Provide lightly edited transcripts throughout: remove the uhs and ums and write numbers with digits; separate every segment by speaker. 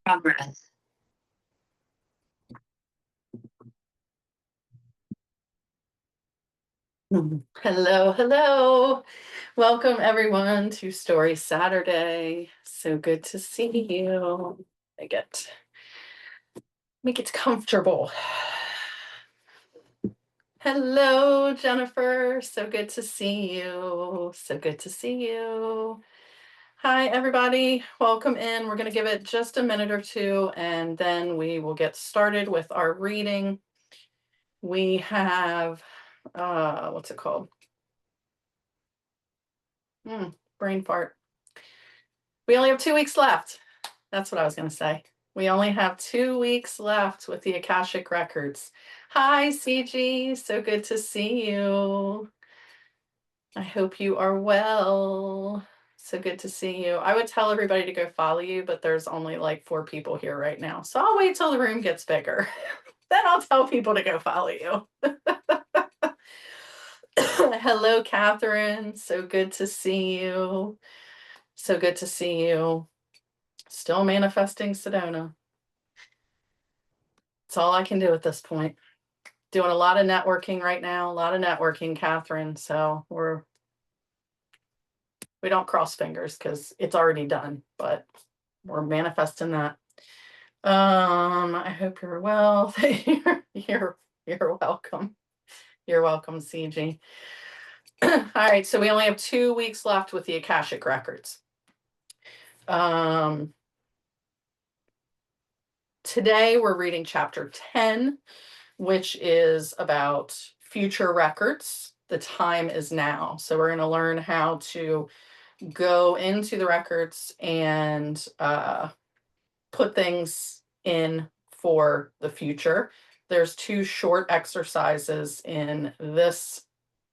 Speaker 1: Progress. Hello, hello. Welcome everyone to Story Saturday. So good to see you. Make it comfortable. Hello, Jennifer. So good to see you. So good to see you. Hi, everybody. Welcome in. We're going to give it just a minute or two, and then we will get started with our reading. We have, what's it called? Brain fart. We only have 2 weeks left. That's what I was going to say. We only have 2 weeks left with the Akashic Records. Hi, CG. So good to see you. I hope you are well. So good to see you. I would tell everybody to go follow you, but there's only like 4 people here right now. So I'll wait till the room gets bigger. Then I'll tell people to go follow you. Hello, Catherine. So good to see you. So good to see you. Still manifesting Sedona. That's all I can do at this point. Doing a lot of networking right now, a lot of networking, Catherine. So we don't cross fingers because it's already done, but we're manifesting that. I hope you're well. You're welcome. You're welcome, CG. All right, so we only have 2 weeks left with the Akashic Records. Today we're reading chapter 10, which is about future records. The time is now. So we're going to learn how to go into the records and put things in for the future. There's 2 short exercises in this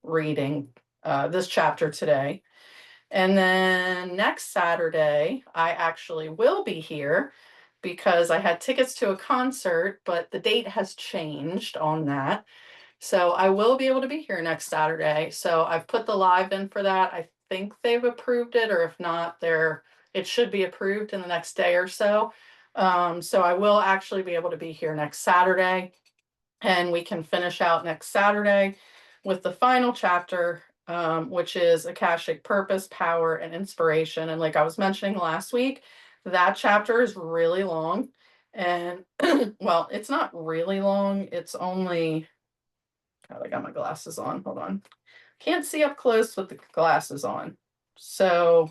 Speaker 1: reading, this chapter today. And then next Saturday, I actually will be here because I had tickets to a concert, but the date has changed on that. So I will be able to be here next Saturday. So I've put the live in for that. I think they've approved it, or if not, it should be approved in the next day or so. So I will actually be able to be here next Saturday, and we can finish out next Saturday with the final chapter, which is Akashic Purpose, Power, and Inspiration. And like I was mentioning last week, that chapter is really long. And well, it's not really long. It's only, oh, I got my glasses on. Hold on. Can't see up close with the glasses on. So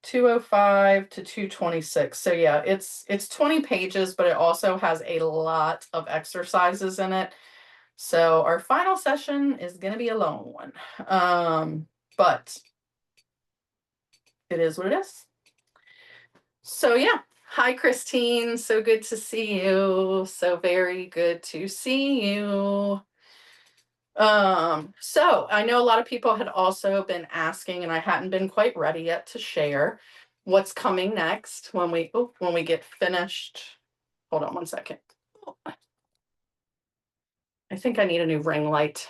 Speaker 1: 205 to 226. So yeah, it's 20 pages, but it also has a lot of exercises in it. So our final session is going to be a long one. But it is what it is. So yeah. Hi, Christine. So good to see you. So very good to see you. So I know a lot of people had also been asking, and I hadn't been quite ready yet to share what's coming next when we get finished. Hold on one second. I think I need a new ring light.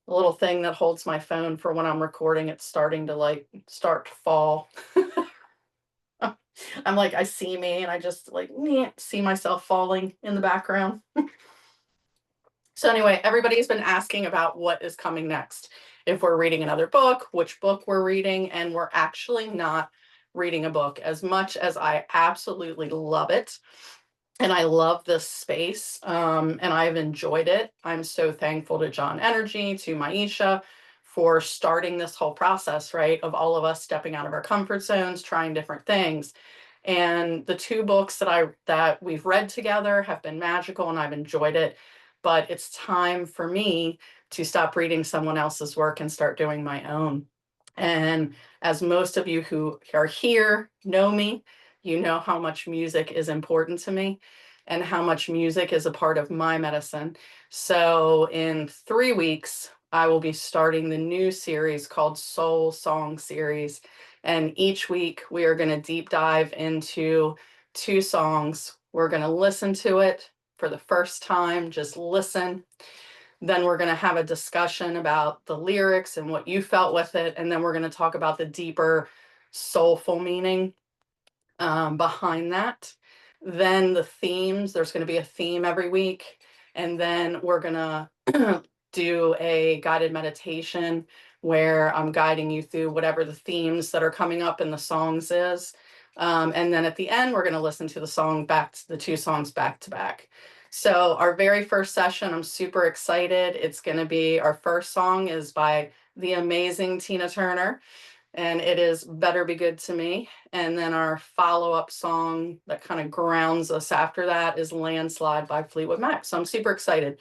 Speaker 1: A little thing that holds my phone for when I'm recording. It's starting to start to fall. I'm like, I see me and I just see myself falling in the background. So anyway, everybody's been asking about what is coming next. If we're reading another book, which book we're reading, and we're actually not reading a book. As much as I absolutely love it, and I love this space, and I've enjoyed it. I'm so thankful to John Energy, to Maisha, for starting this whole process, right, of all of us stepping out of our comfort zones, trying different things. And the 2 books that we've read together have been magical, and I've enjoyed it. But it's time for me to stop reading someone else's work and start doing my own. And as most of you who are here know me, you know how much music is important to me and how much music is a part of my medicine. So in 3 weeks, I will be starting the new series called Soul Song Series. And each week we are going to deep dive into 2 songs. We're going to listen to it for the first time, just listen. Then we're going to have a discussion about the lyrics and what you felt with it. And then we're going to talk about the deeper soulful meaning. behind that. Then the themes, there's going to be a theme every week. And then we're going to do a guided meditation where I'm guiding you through whatever the themes that are coming up in the songs is. And then at the end, we're going to listen to the two songs back to back. So our very first session, I'm super excited. It's going to be, our first song is by the amazing Tina Turner, and it is Better Be Good to Me. And then our follow-up song that kind of grounds us after that is Landslide by Fleetwood Mac. So I'm super excited.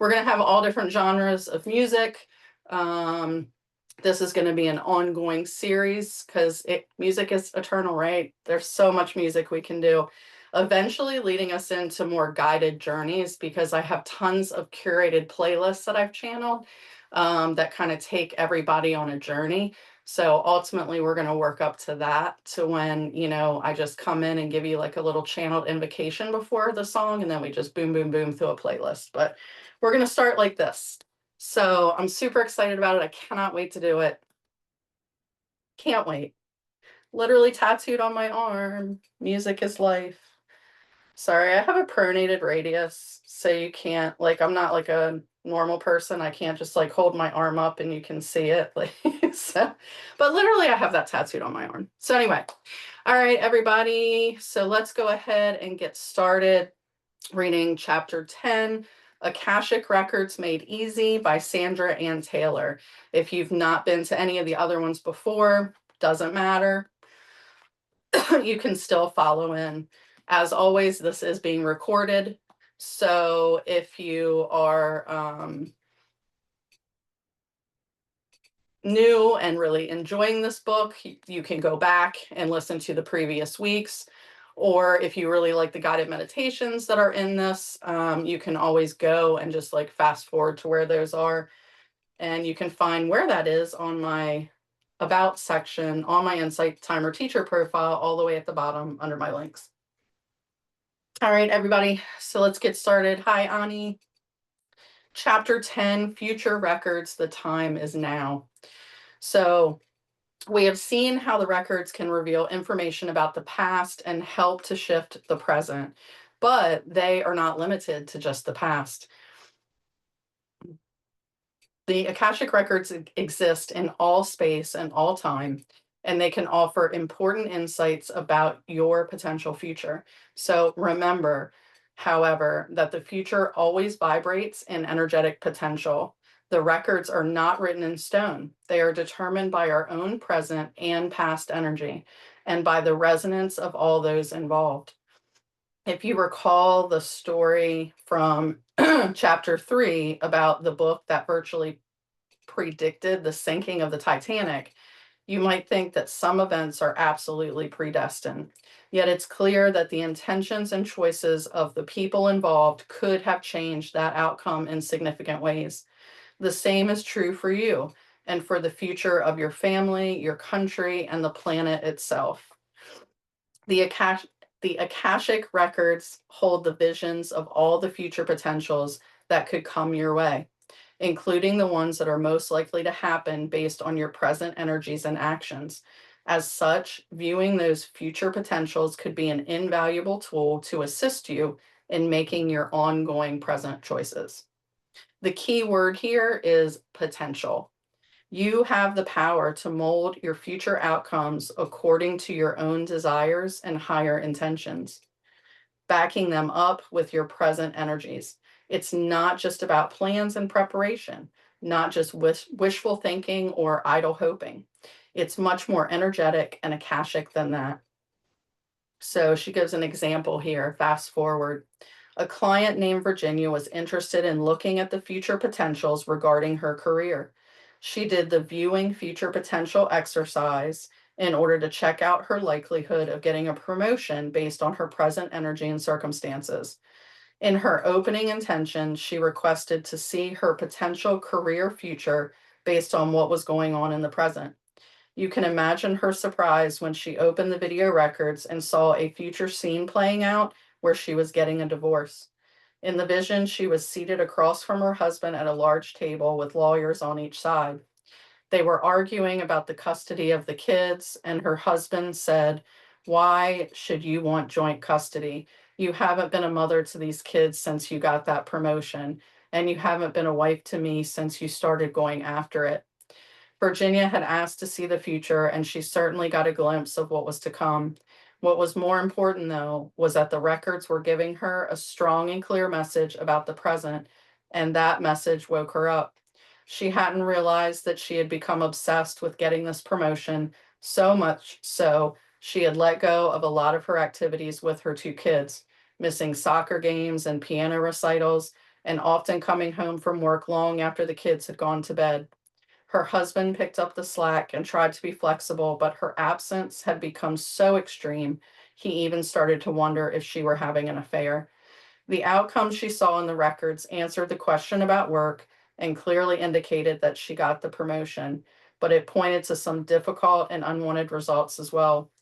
Speaker 1: We're going to have all different genres of music. This is going to be an ongoing series because music is eternal, right? There's so much music we can do. Eventually leading us into more guided journeys, because I have tons of curated playlists that I've channeled that kind of take everybody on a journey. So ultimately, we're going to work up to that, to when, I just come in and give you like a little channeled invocation before the song, and then we just boom, boom, boom through a playlist. But we're going to start like this. So I'm super excited about it. I cannot wait to do it. Can't wait. Literally tattooed on my arm. Music is life. Sorry, I have a pronated radius, so you can't, like, I'm not like a normal person. I can't just like hold my arm up and you can see it. Like, so, but literally I have that tattooed on my arm. So anyway, all right, everybody. So let's go ahead and get started reading chapter 10, Akashic Records Made Easy by Sandra Anne Taylor. If you've not been to any of the other ones before, doesn't matter. You can still follow in. As always, this is being recorded. So if you are new and really enjoying this book, you can go back and listen to the previous weeks. Or if you really like the guided meditations that are in this, you can always go and just like fast forward to where those are. And you can find where that is on my About section on my Insight Timer teacher profile, all the way at the bottom under my links. All right, everybody. So let's get started. Hi, Ani. Chapter 10, Future Records, the time is now. So we have seen how the records can reveal information about the past and help to shift the present, but they are not limited to just the past. The Akashic Records exist in all space and all time, and they can offer important insights about your potential future. So remember, however, that the future always vibrates in energetic potential. The records are not written in stone. They are determined by our own present and past energy, and by the resonance of all those involved. If you recall the story from chapter 3 about the book that virtually predicted the sinking of the Titanic, you might think that some events are absolutely predestined. Yet it's clear that the intentions and choices of the people involved could have changed that outcome in significant ways. The same is true for you and for the future of your family, your country, and the planet itself. The Akashic Records hold the visions of all the future potentials that could come your way, including the ones that are most likely to happen based on your present energies and actions. As such, viewing those future potentials could be an invaluable tool to assist you in making your ongoing present choices. The key word here is potential. You have the power to mold your future outcomes according to your own desires and higher intentions, backing them up with your present energies. It's not just about plans and preparation, not just wishful thinking or idle hoping. It's much more energetic and Akashic than that. So she gives an example here. Fast forward. A client named Virginia was interested in looking at the future potentials regarding her career. She did the viewing future potential exercise in order to check out her likelihood of getting a promotion based on her present energy and circumstances. In her opening intention, she requested to see her potential career future based on what was going on in the present. You can imagine her surprise when she opened the video records and saw a future scene playing out where she was getting a divorce. In the vision, she was seated across from her husband at a large table with lawyers on each side. They were arguing about the custody of the kids, and her husband said, Why should you want joint custody? You haven't been a mother to these kids since you got that promotion, and you haven't been a wife to me since you started going after it. Virginia had asked to see the future, and she certainly got a glimpse of what was to come. What was more important, though, was that the records were giving her a strong and clear message about the present, and that message woke her up. She hadn't realized that she had become obsessed with getting this promotion, so much so she had let go of a lot of her activities with her two kids, missing soccer games and piano recitals, and often coming home from work long after the kids had gone to bed. Her husband picked up the slack and tried to be flexible, but her absence had become so extreme, he even started to wonder if she were having an affair. The outcome she saw in the records answered the question about work and clearly indicated that she got the promotion, but it pointed to some difficult and unwanted results as well.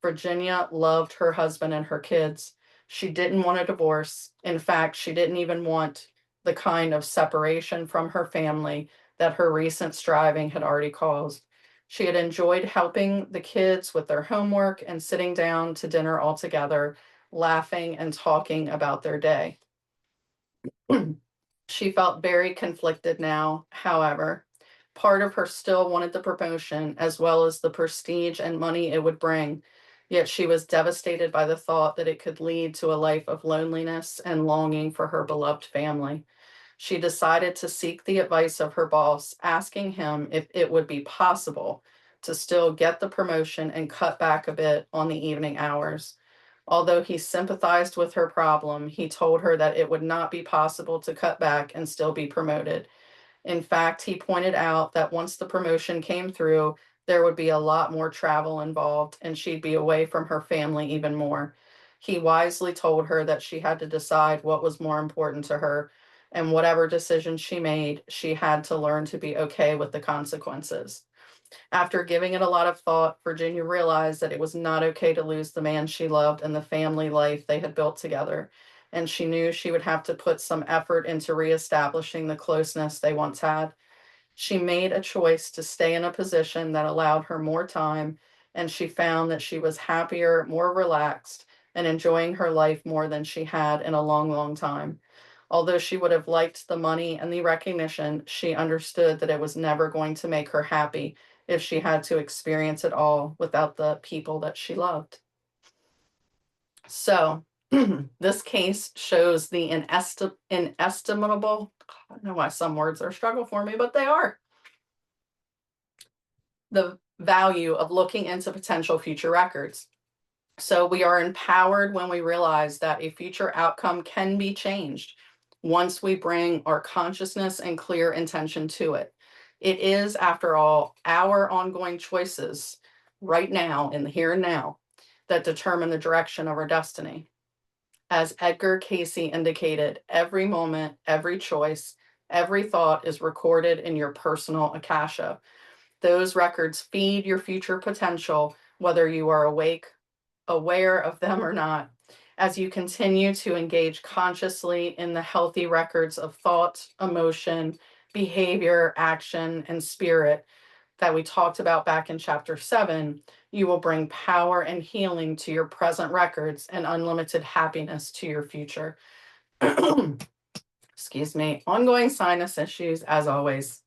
Speaker 1: Virginia loved her husband and her kids. She didn't want a divorce. In fact, she didn't even want the kind of separation from her family that her recent striving had already caused. She had enjoyed helping the kids with their homework and sitting down to dinner all together, laughing and talking about their day. She felt very conflicted now, however. Part of her still wanted the promotion as well as the prestige and money it would bring, yet she was devastated by the thought that it could lead to a life of loneliness and longing for her beloved family. She decided to seek the advice of her boss, asking him if it would be possible to still get the promotion and cut back a bit on the evening hours. Although he sympathized with her problem, he told her that it would not be possible to cut back and still be promoted. In fact, he pointed out that once the promotion came through, there would be a lot more travel involved and she'd be away from her family even more. He wisely told her that she had to decide what was more important to her, and whatever decision she made, she had to learn to be okay with the consequences. After giving it a lot of thought, Virginia realized that it was not okay to lose the man she loved and the family life they had built together, and she knew she would have to put some effort into reestablishing the closeness they once had. She made a choice to stay in a position that allowed her more time, and she found that she was happier, more relaxed, and enjoying her life more than she had in a long, long time. Although she would have liked the money and the recognition, she understood that it was never going to make her happy if she had to experience it all without the people that she loved. So, this case shows the inestimable, I don't know why some words are a struggle for me, but they are, the value of looking into potential future records. So we are empowered when we realize that a future outcome can be changed once we bring our consciousness and clear intention to it. It is, after all, our ongoing choices right now, in the here and now, that determine the direction of our destiny. As Edgar Casey indicated, every moment, every choice, every thought is recorded in your personal Akasha. Those records feed your future potential, whether you are aware of them or not. As you continue to engage consciously in the healthy records of thought, emotion, behavior, action, and spirit that we talked about back in chapter 7, you will bring power and healing to your present records and unlimited happiness to your future. Excuse me. Ongoing sinus issues, as always.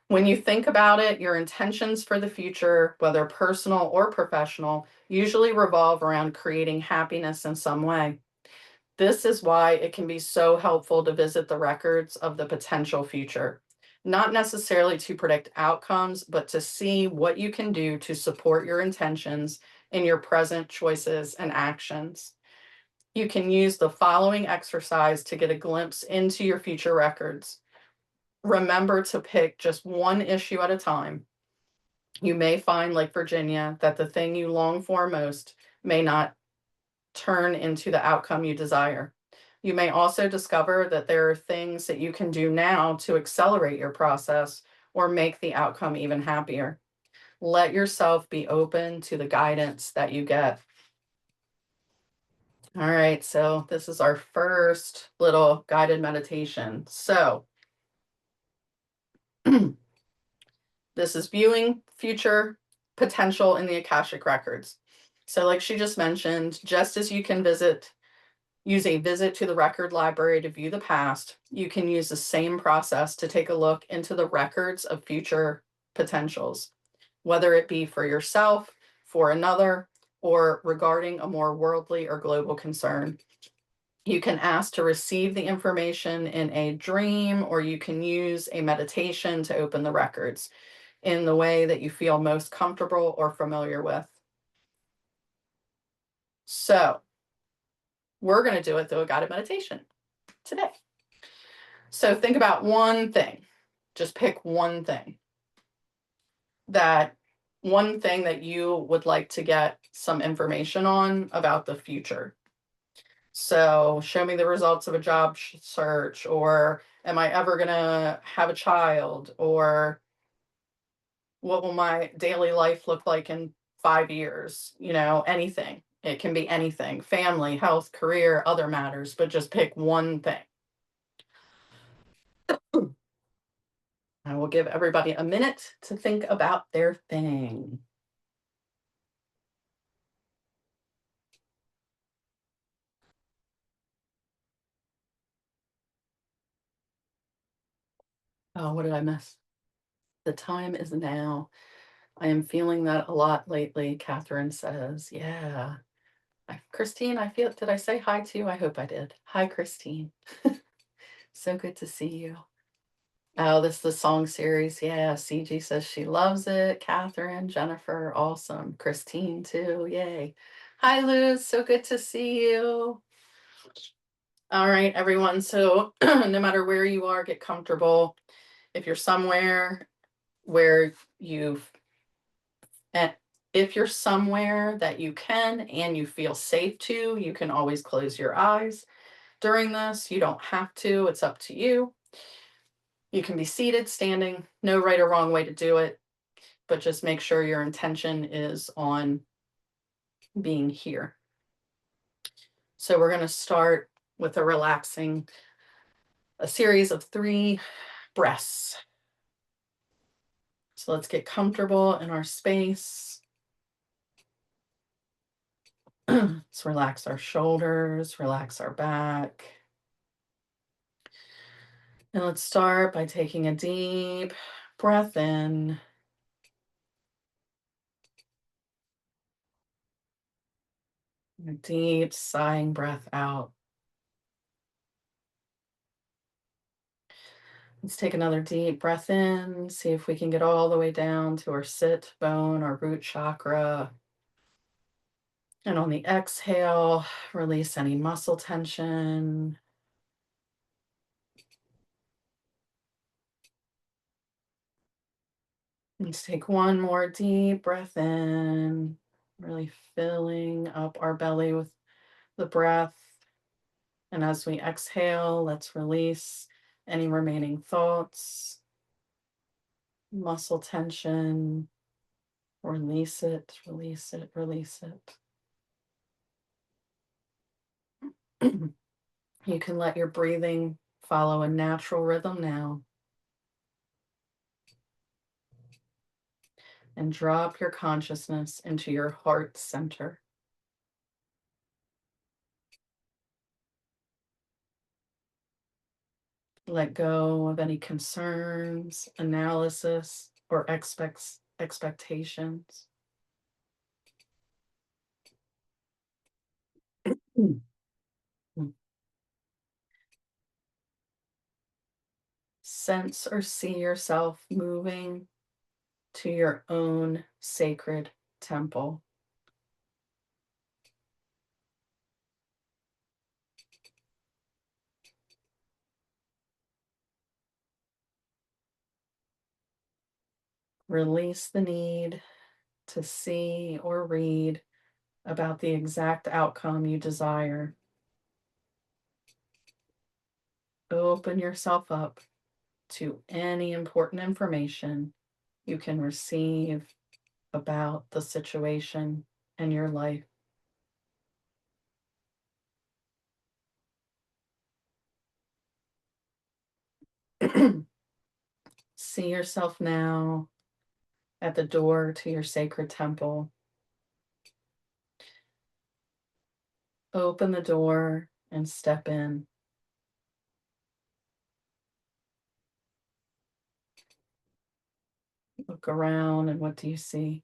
Speaker 1: When you think about it, your intentions for the future, whether personal or professional, usually revolve around creating happiness in some way. This is why it can be so helpful to visit the records of the potential future, not necessarily to predict outcomes, but to see what you can do to support your intentions in your present choices and actions. You can use the following exercise to get a glimpse into your future records. Remember to pick just one issue at a time. You may find, like Virginia, that the thing you long for most may not turn into the outcome you desire. You may also discover that there are things that you can do now to accelerate your process or make the outcome even happier. Let yourself be open to the guidance that you get. All right, so this is our first little guided meditation. So, this is viewing future potential in the Akashic Records. So like she just mentioned, just as you can use a visit to the record library to view the past, you can use the same process to take a look into the records of future potentials, whether it be for yourself, for another, or regarding a more worldly or global concern. You can ask to receive the information in a dream, or you can use a meditation to open the records in the way that you feel most comfortable or familiar with. So, we're going to do it through a guided meditation today. So, think about one thing. Just pick one thing that you would like to get some information on about the future. So, show me the results of a job search, or am I ever going to have a child, or what will my daily life look like in 5 years? Anything. It can be anything: family, health, career, other matters, but just pick one thing. I will give everybody a minute to think about their thing. Oh, what did I miss? The time is now. I am feeling that a lot lately, Catherine says. Yeah. Christine, did I say hi to you? I hope I did. Hi, Christine. So good to see you. Oh, this is the song series. Yeah, CG says she loves it. Catherine, Jennifer, awesome. Christine, too. Yay. Hi, Luz. So good to see you. All right, everyone. So, no matter where you are, get comfortable. If you're somewhere where you've, and if you're somewhere that you can and you feel safe to, you can always close your eyes during this. You don't have to, it's up to you. You can be seated, standing, no right or wrong way to do it, but just make sure your intention is on being here. So we're going to start with a series of 3 breaths. So let's get comfortable in our space. Let's relax our shoulders, relax our back. And let's start by taking a deep breath in. A deep sighing breath out. Let's take another deep breath in. See if we can get all the way down to our sit bone, our root chakra. And on the exhale, release any muscle tension. Let's take one more deep breath in, really filling up our belly with the breath. And as we exhale, let's release any remaining thoughts, muscle tension. Release it, release it, release it. You can let your breathing follow a natural rhythm now. And drop your consciousness into your heart center. Let go of any concerns, analysis, or expectations. Sense or see yourself moving to your own sacred temple. Release the need to see or read about the exact outcome you desire. Open yourself up to any important information you can receive about the situation and your life. See yourself now at the door to your sacred temple. Open the door and step in. Look around, and what do you see?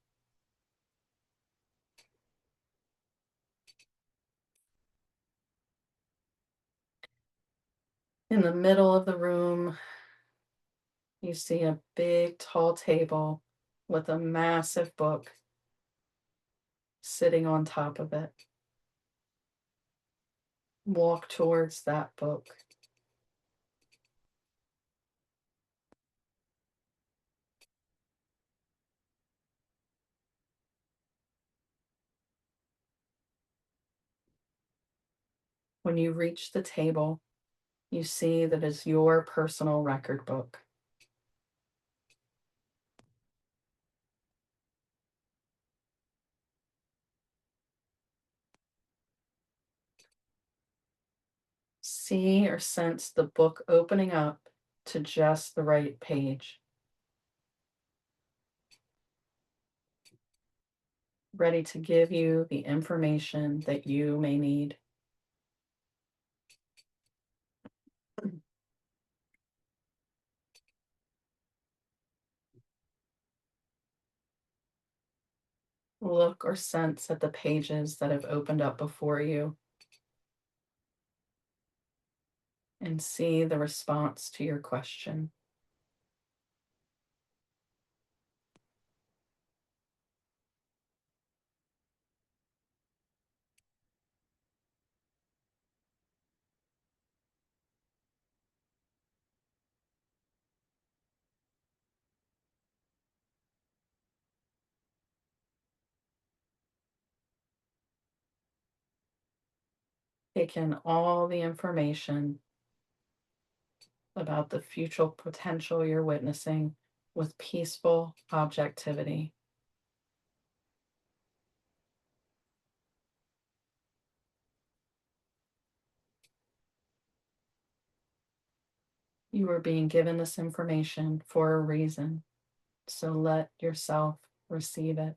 Speaker 1: In the middle of the room, you see a big, tall table with a massive book sitting on top of it. Walk towards that book. When you reach the table, you see that it's your personal record book. See or sense the book opening up to just the right page, ready to give you the information that you may need. Look or sense at the pages that have opened up before you and see the response to your question. Take in all the information about the future potential you're witnessing with peaceful objectivity. You are being given this information for a reason, so let yourself receive it.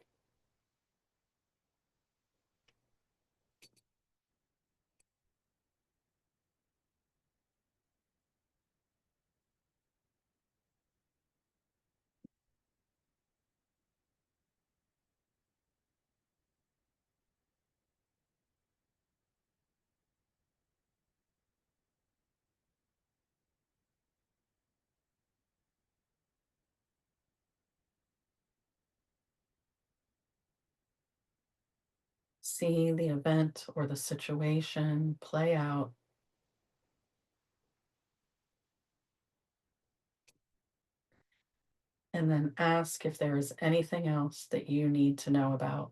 Speaker 1: See the event or the situation play out, and then ask if there is anything else that you need to know about.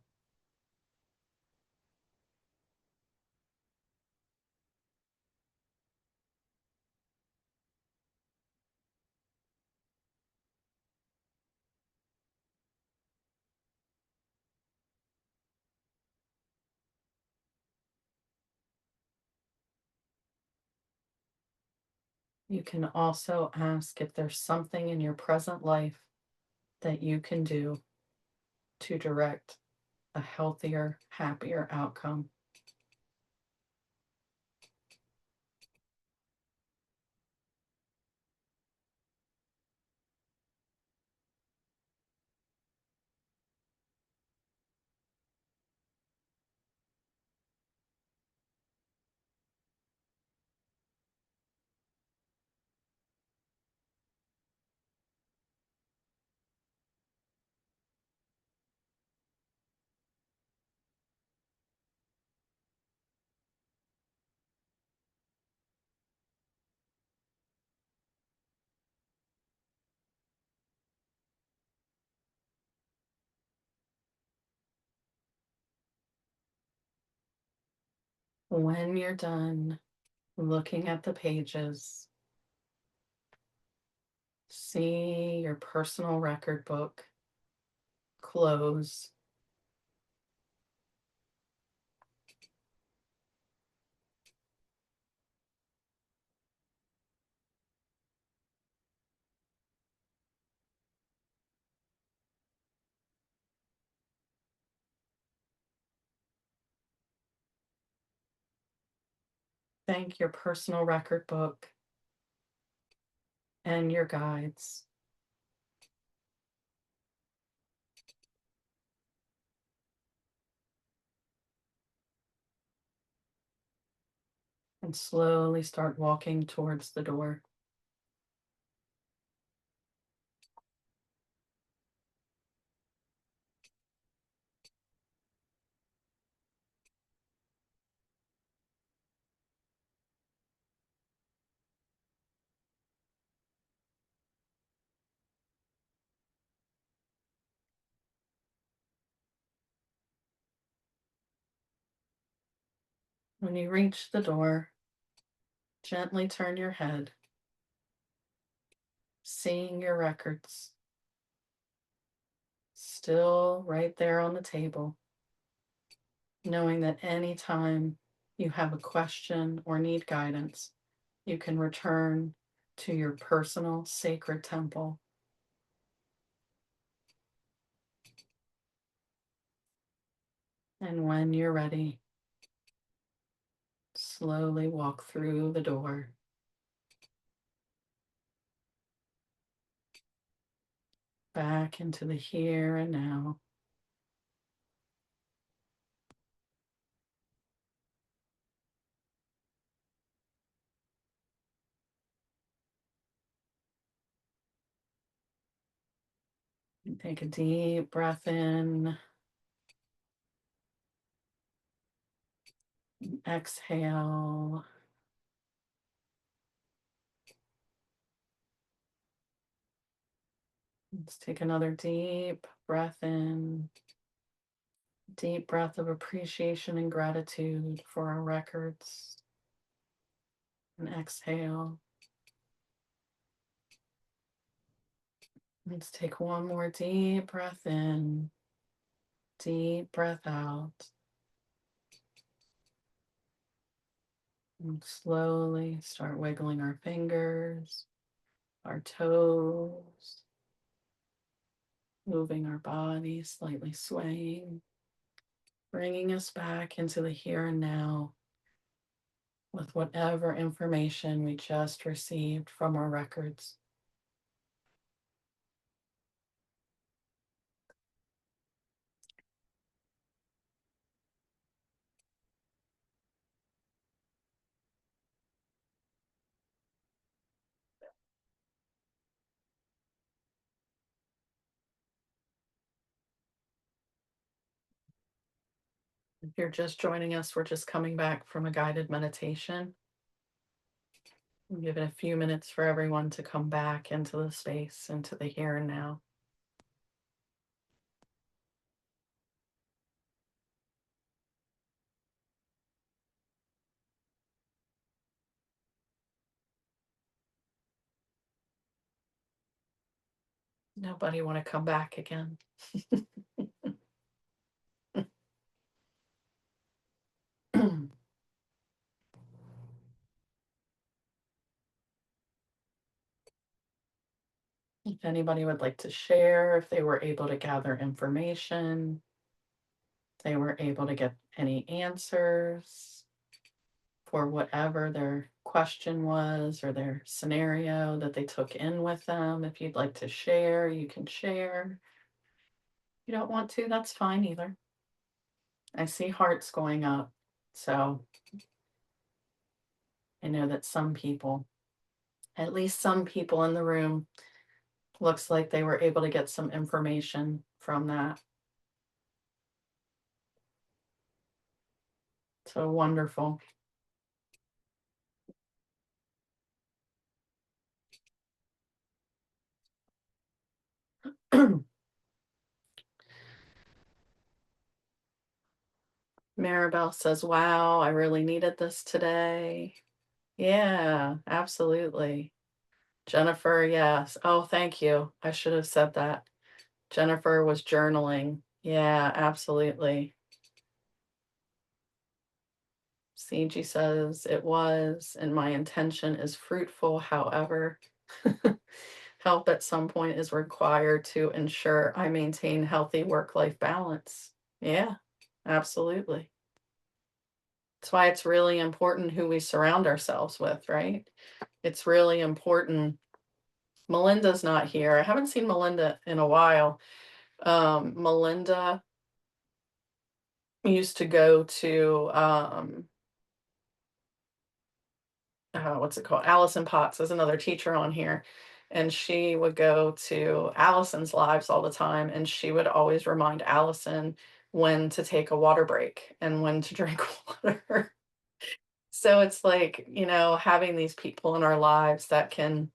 Speaker 1: You can also ask if there's something in your present life that you can do to direct a healthier, happier outcome. When you're done looking at the pages, see your personal record book close. Thank your personal record book and your guides. And slowly start walking towards the door. When you reach the door, gently turn your head, seeing your records still right there on the table, knowing that anytime you have a question or need guidance, you can return to your personal sacred temple. And when you're ready, slowly walk through the door. Back into the here and now. And take a deep breath in. Exhale. Let's take another deep breath in. Deep breath of appreciation and gratitude for our records. And exhale. Let's take one more deep breath in. Deep breath out. And slowly start wiggling our fingers, our toes, moving our body, slightly swaying, bringing us back into the here and now with whatever information we just received from our records. If you're just joining us, we're just coming back from a guided meditation. We'll give it a few minutes for everyone to come back into the space, into the here and now. Nobody want to come back again. If anybody would like to share, if they were able to gather information, if they were able to get any answers for whatever their question was or their scenario that they took in with them. If you'd like to share, you can share. If you don't want to, that's fine either. I see hearts going up. So I know that some people, at least some people in the room, looks like they were able to get some information from that. So wonderful. Maribel says, wow, I really needed this today. Yeah, absolutely. Jennifer, yes. Oh, thank you. I should have said that. Jennifer was journaling. Yeah, absolutely. CG says it was, and my intention is fruitful. However, help at some point is required to ensure I maintain healthy work-life balance. Yeah, absolutely. That's why it's really important who we surround ourselves with, right? It's really important. Melinda's not here. I haven't seen Melinda in a while. Melinda used to go to what's it called? Allison Potts is another teacher on here. And she would go to Allison's lives all the time. And she would always remind Allison when to take a water break and when to drink water. So it's like, having these people in our lives that can,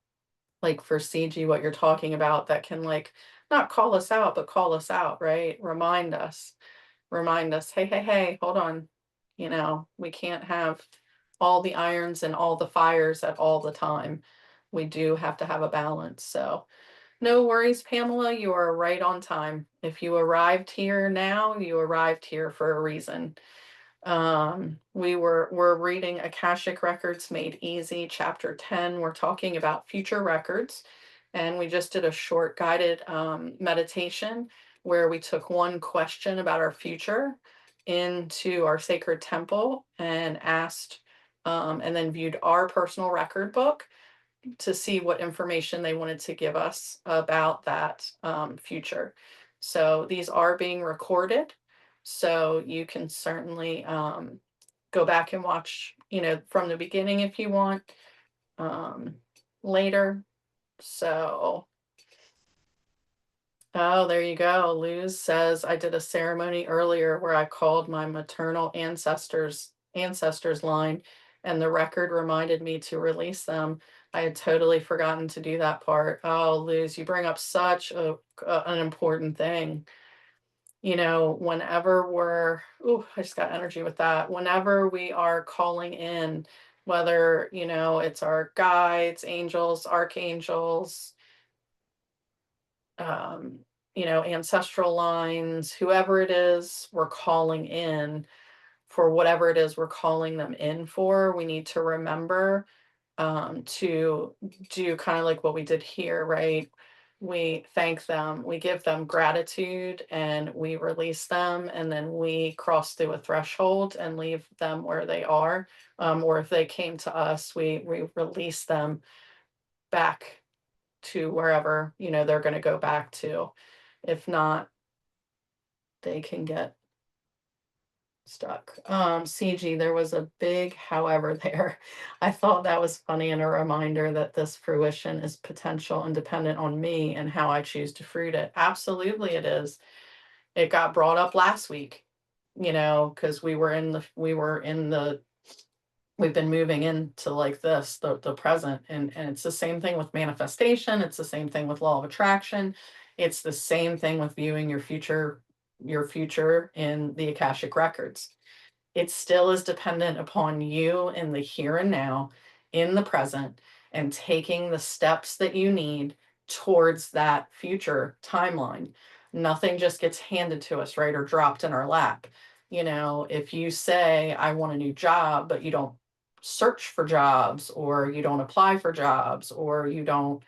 Speaker 1: like for CG, what you're talking about, that can like not call us out, but call us out, right? Remind us, hey, hey, hey, hold on. We can't have all the irons and all the fires at all the time. We do have to have a balance. So no worries, Pamela, you are right on time. If you arrived here now, you arrived here for a reason. We're reading Akashic Records Made Easy, chapter 10. We're talking about future records. And we just did a short guided meditation where we took one question about our future into our sacred temple and asked, and then viewed our personal record book to see what information they wanted to give us about that future. So these are being recorded. So you can certainly go back and watch, from the beginning if you want later. So, oh, there you go. Luz says, I did a ceremony earlier where I called my maternal ancestors line, and the record reminded me to release them. I had totally forgotten to do that part. Oh, Luz, you bring up such an important thing. Whenever I just got energy with that. Whenever we are calling in, whether, it's our guides, angels, archangels, um, ancestral lines, whoever it is we're calling in for whatever it is we're calling them in for, we need to remember to do kind of like what we did here, right? We thank them, we give them gratitude, and we release them, and then we cross through a threshold and leave them where they are. Or if they came to us, we release them back to wherever they're going to go back to. If not, they can get stuck. CG, there was a big however there. I thought that was funny, and a reminder that this fruition is potential and dependent on me and how I choose to fruit it. Absolutely it is. It got brought up last week, because we've been moving into like this, the present, and it's the same thing with manifestation. It's the same thing with law of attraction. It's the same thing with viewing your future in the Akashic records. It still is dependent upon you in the here and now, in the present, and taking the steps that you need towards that future timeline. Nothing just gets handed to us, right, or dropped in our lap. If you say, I want a new job, but you don't search for jobs, or you don't apply for jobs, or you don't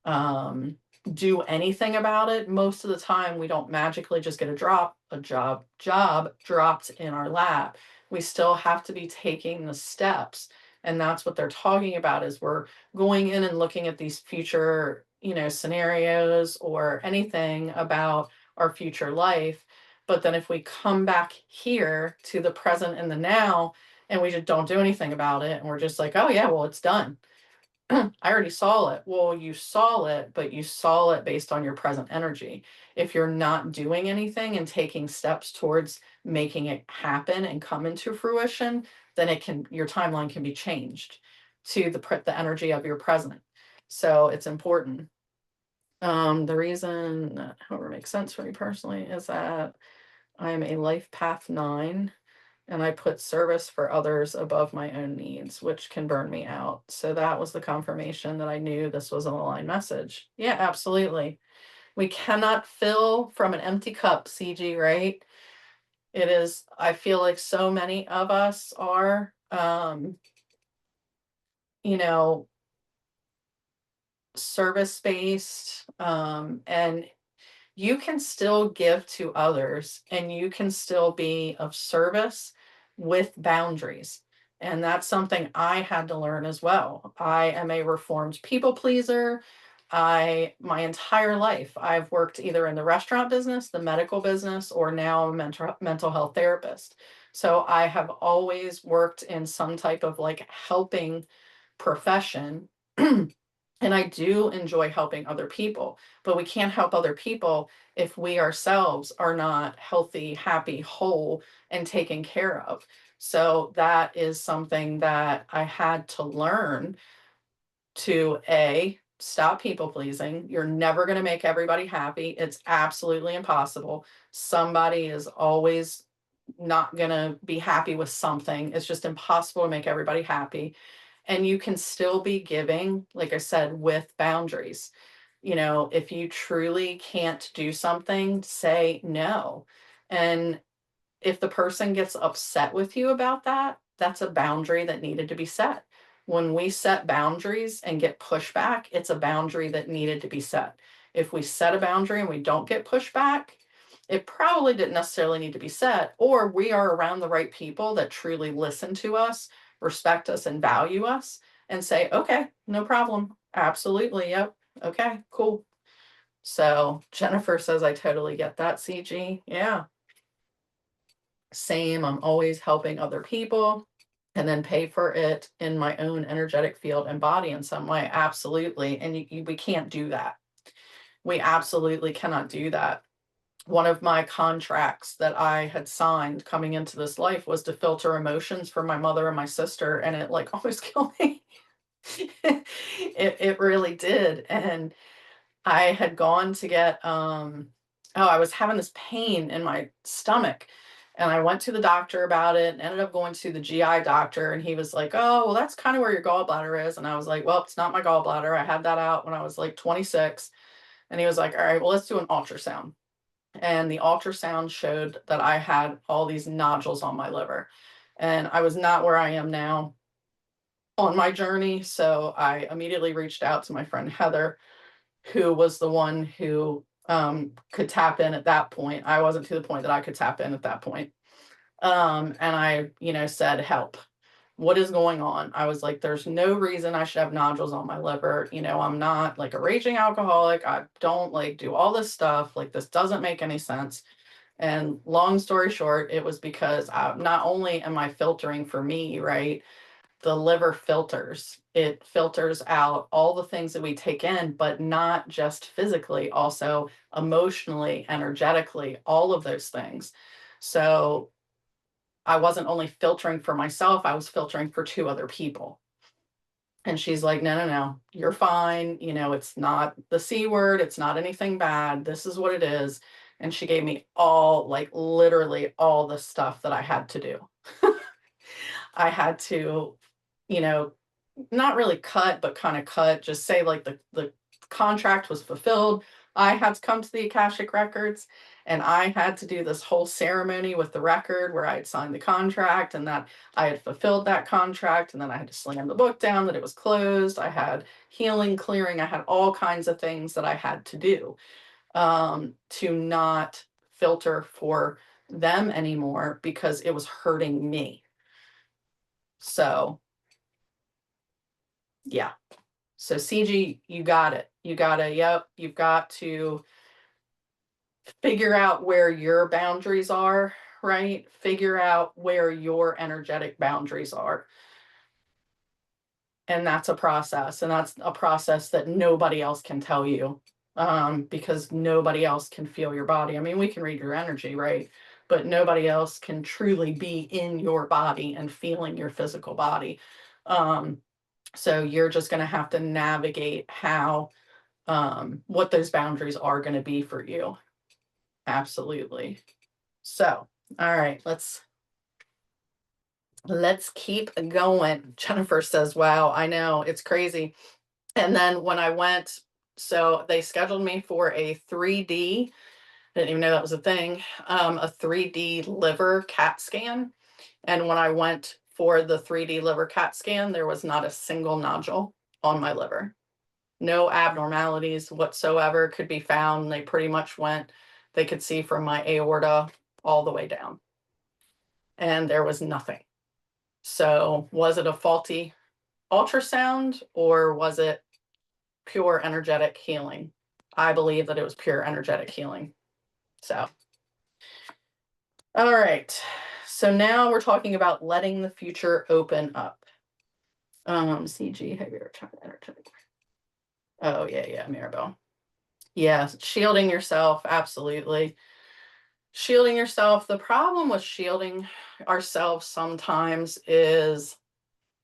Speaker 1: um, do anything about it, most of the time we don't magically just get a job dropped in our lap. We still have to be taking the steps. And that's what they're talking about, is we're going in and looking at these future, scenarios or anything about our future life. But then if we come back here to the present and the now, and we just don't do anything about it, and we're just like, oh yeah, well, it's done. I already saw it. Well, you saw it, but you saw it based on your present energy. If you're not doing anything and taking steps towards making it happen and come into fruition, then your timeline can be changed to the energy of your present. So it's important. The reason that however makes sense for me personally is that I'm a life path 9, and I put service for others above my own needs, which can burn me out. So that was the confirmation that I knew this was an aligned message. Yeah, absolutely. We cannot fill from an empty cup, CG, right? It is, I feel like so many of us are, you know, service based, and you can still give to others and you can still be of service with boundaries. And that's something I had to learn as well. I am a reformed people pleaser. My entire life, I've worked either in the restaurant business, the medical business, or now I'm a mental health therapist. So I have always worked in some type of like helping profession. And I do enjoy helping other people, but we can't help other people if we ourselves are not healthy, happy, whole, and taken care of. So that is something that I had to learn to stop people pleasing. You're never going to make everybody happy. It's absolutely impossible. Somebody is always not going to be happy with something. It's just impossible to make everybody happy. And you can still be giving, like I said, with boundaries. If you truly can't do something, say no. And if the person gets upset with you about that, that's a boundary that needed to be set. When we set boundaries and get pushback, it's a boundary that needed to be set. If we set a boundary and we don't get pushback, it probably didn't necessarily need to be set, or we are around the right people that truly listen to us, respect us, and value us, and say, okay, no problem. Absolutely. Yep. Okay, cool. So Jennifer says, I totally get that, CG. Yeah. Same. I'm always helping other people and then pay for it in my own energetic field and body in some way. Absolutely. And we can't do that. We absolutely cannot do that. One of my contracts that I had signed coming into this life was to filter emotions for my mother and my sister, and it like almost killed me. It really did. And I had gone to get I was having this pain in my stomach, and I went to the doctor about it and ended up going to the GI doctor, and he was like, "Oh, well, that's kind of where your gallbladder is." And I was like, "Well, it's not my gallbladder. I had that out when I was like 26." And he was like, "All right, well, let's do an ultrasound." And the ultrasound showed that I had all these nodules on my liver. And I was not where I am now on my journey, so I immediately reached out to my friend Heather, who was the one who could tap in at that point. I wasn't to the point that I could tap in at that point. And I, said, help. What is going on? I was like, there's no reason I should have nodules on my liver. I'm not like a raging alcoholic. I don't like do all this stuff. Like, this doesn't make any sense. And long story short, it was because not only am I filtering for me, right? The liver filters. It filters out all the things that we take in, but not just physically, also emotionally, energetically, all of those things. So I wasn't only filtering for myself, I was filtering for two other people. And she's like, no, no, no, you're fine. It's not the C word. It's not anything bad. This is what it is. And she gave me all, like literally all the stuff that I had to do. I had to, you know, not really cut, but kind of cut, just say like the contract was fulfilled. I had to come to the Akashic Records, and I had to do this whole ceremony with the record where I had signed the contract and that I had fulfilled that contract. And then I had to slam the book down that it was closed. I had healing, clearing. I had all kinds of things that I had to do to not filter for them anymore because it was hurting me. So yeah. So CG, you got it. You've got to figure out where your boundaries are, right? Figure out where your energetic boundaries are. And that's a process. And that's a process that nobody else can tell you because nobody else can feel your body. I mean, we can read your energy, right? But nobody else can truly be in your body and feeling your physical body. So you're just going to have to navigate how what those boundaries are going to be for you. Absolutely. So, all right, let's keep going. Jennifer says, wow, I know, it's crazy. And then when I went, so they scheduled me for a 3D, didn't even know that was a thing, a 3D liver CAT scan. And when I went for the 3D liver CAT scan, there was not a single nodule on my liver. No abnormalities whatsoever could be found. They pretty much they could see from my aorta all the way down. and there was nothing. So was it a faulty ultrasound or was it pure energetic healing? I believe that it was pure energetic healing. So, all right. So now we're talking about letting the future open up. CG, have you ever tried energetic? Oh, yeah, Mirabelle. Yeah, shielding yourself, absolutely. Shielding yourself. The problem with shielding ourselves sometimes is,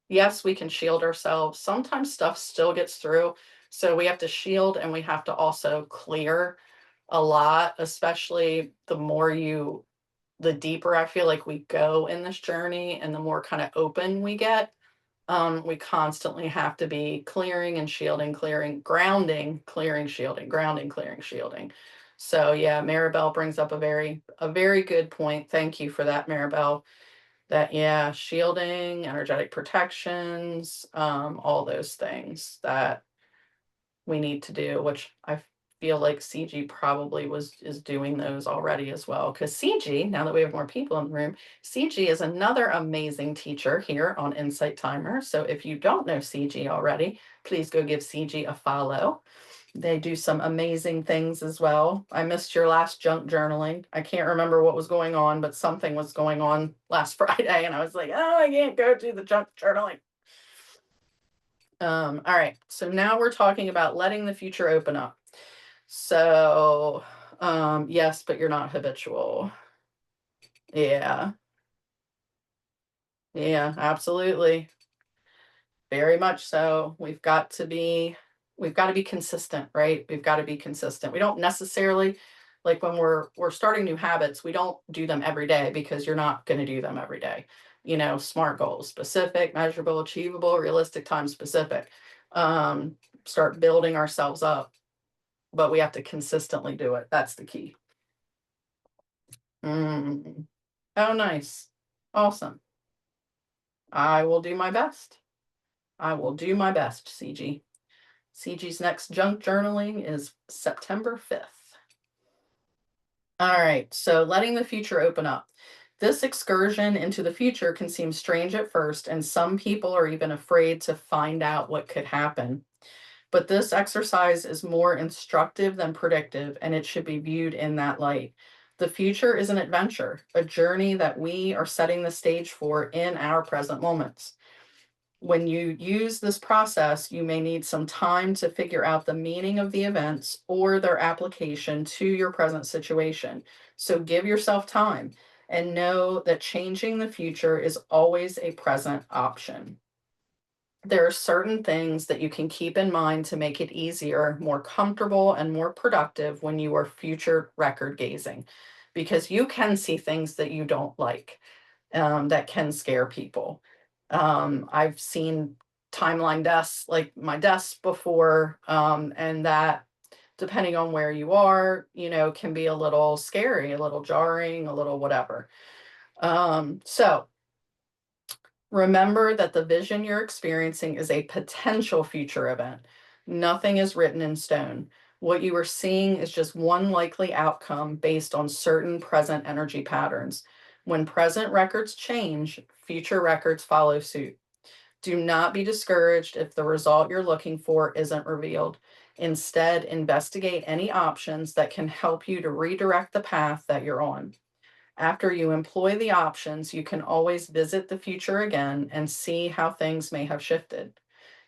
Speaker 1: yes, we can shield ourselves. Sometimes stuff still gets through. So we have to shield and we have to also clear a lot, especially the deeper I feel like we go in this journey and the more kind of open we get. We constantly have to be clearing and shielding, clearing, grounding, clearing, shielding, grounding, clearing, shielding. So yeah, Maribel brings up a very good point. Thank you for that, Maribel. That, yeah, shielding, energetic protections, all those things that we need to do, which I feel like CG probably is doing those already as well. Because CG, now that we have more people in the room, CG is another amazing teacher here on Insight Timer. So if you don't know CG already, please go give CG a follow. They do some amazing things as well. I missed your last junk journaling. I can't remember what was going on, but something was going on last Friday, and I was like, oh, I can't go do the junk journaling. All right, so now we're talking about letting the future open up. So, yes, but you're not habitual. Yeah, yeah, absolutely. Very much so. We've got to be consistent, right? We've got to be consistent. We don't necessarily, like when we're starting new habits, we don't do them every day because you're not going to do them every day. SMART goals, specific, measurable, achievable, realistic, time specific. Start building ourselves up, but we have to consistently do it. That's the key. Mm. Oh, nice. Awesome. I will do my best. I will do my best, CG. CG's next junk journaling is September 5th. All right, so letting the future open up. This excursion into the future can seem strange at first, and some people are even afraid to find out what could happen. But this exercise is more instructive than predictive, and it should be viewed in that light. The future is an adventure, a journey that we are setting the stage for in our present moments. When you use this process, you may need some time to figure out the meaning of the events or their application to your present situation. So give yourself time and know that changing the future is always a present option. There are certain things that you can keep in mind to make it easier, more comfortable, and more productive when you are future record gazing, because you can see things that you don't like, that can scare people. I've seen timeline desks like my desk before, and that, depending on where you are, can be a little scary, a little jarring, a little whatever. So remember that the vision you're experiencing is a potential future event. Nothing is written in stone. What you are seeing is just one likely outcome based on certain present energy patterns. When present records change, future records follow suit. Do not be discouraged if the result you're looking for isn't revealed. Instead, investigate any options that can help you to redirect the path that you're on. After you employ the options, you can always visit the future again and see how things may have shifted.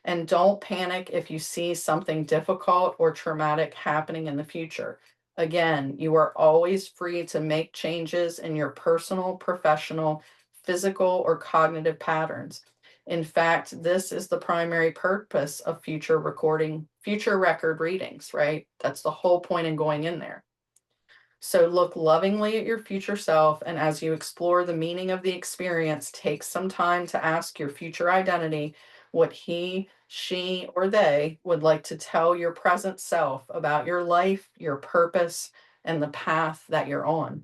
Speaker 1: And don't panic if you see something difficult or traumatic happening in the future. Again, you are always free to make changes in your personal, professional, physical, or cognitive patterns. In fact, this is the primary purpose of future record readings, right? That's the whole point in going in there. So look lovingly at your future self, and as you explore the meaning of the experience, take some time to ask your future identity what he, she, or they would like to tell your present self about your life, your purpose, and the path that you're on.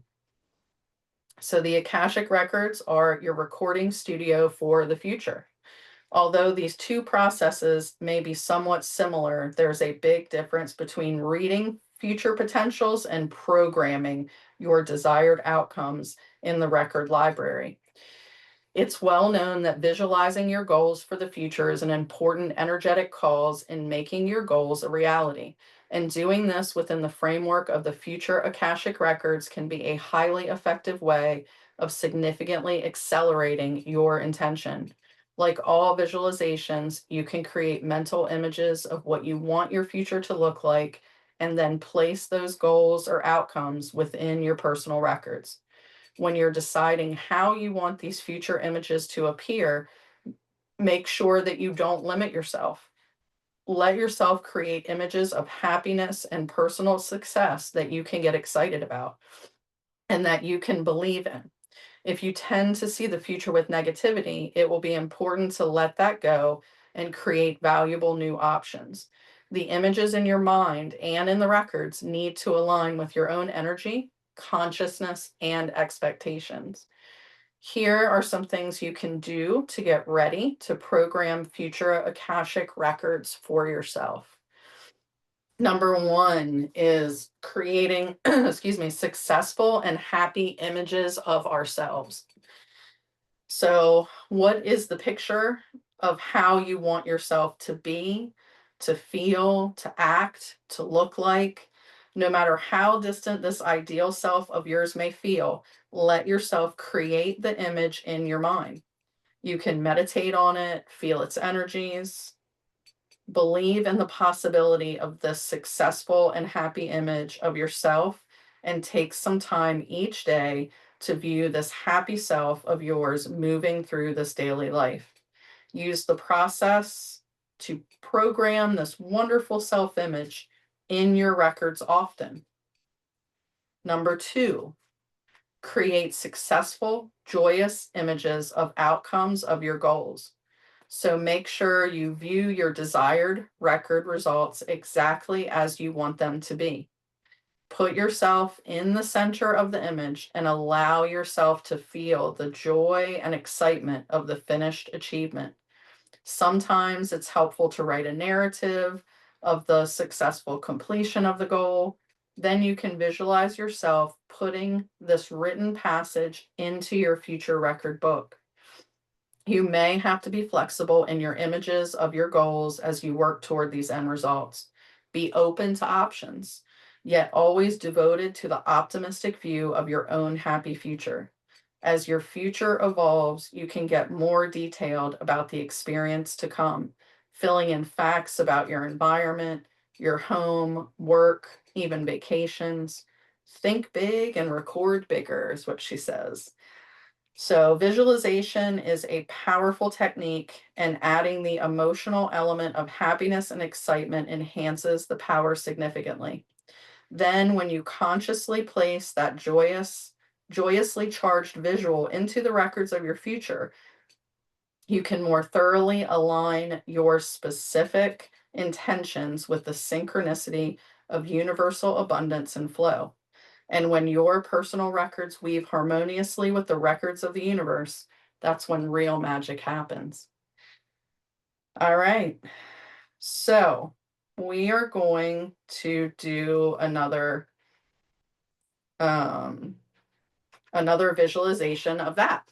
Speaker 1: So the Akashic Records are your recording studio for the future. Although these two processes may be somewhat similar, there's a big difference between reading future potentials and programming your desired outcomes in the record library. It's well known that visualizing your goals for the future is an important energetic cause in making your goals a reality. And doing this within the framework of the future Akashic Records can be a highly effective way of significantly accelerating your intention. Like all visualizations, you can create mental images of what you want your future to look like and then place those goals or outcomes within your personal records. When you're deciding how you want these future images to appear, make sure that you don't limit yourself. Let yourself create images of happiness and personal success that you can get excited about and that you can believe in. If you tend to see the future with negativity, it will be important to let that go and create valuable new options. The images in your mind and in the records need to align with your own energy, consciousness, and expectations. Here are some things you can do to get ready to program future Akashic records for yourself. Number one is creating, excuse me, successful and happy images of ourselves. So, what is the picture of how you want yourself to be, to feel, to act, to look like? No matter how distant this ideal self of yours may feel, let yourself create the image in your mind. You can meditate on it, feel its energies, believe in the possibility of this successful and happy image of yourself, and take some time each day to view this happy self of yours moving through this daily life. Use the process to program this wonderful self image in your records often. Number two, create successful, joyous images of outcomes of your goals. So make sure you view your desired record results exactly as you want them to be. Put yourself in the center of the image and allow yourself to feel the joy and excitement of the finished achievement. Sometimes it's helpful to write a narrative of the successful completion of the goal. Then you can visualize yourself putting this written passage into your future record book. You may have to be flexible in your images of your goals as you work toward these end results. Be open to options, yet always devoted to the optimistic view of your own happy future. As your future evolves, you can get more detailed about the experience to come, filling in facts about your environment, your home, work, even vacations. Think big and record bigger, is what she says. So, visualization is a powerful technique, and adding the emotional element of happiness and excitement enhances the power significantly. Then, when you consciously place that joyously charged visual into the records of your future, you can more thoroughly align your specific intentions with the synchronicity of universal abundance and flow. And when your personal records weave harmoniously with the records of the universe, that's when real magic happens. All right. So we are going to do um, another visualization of that.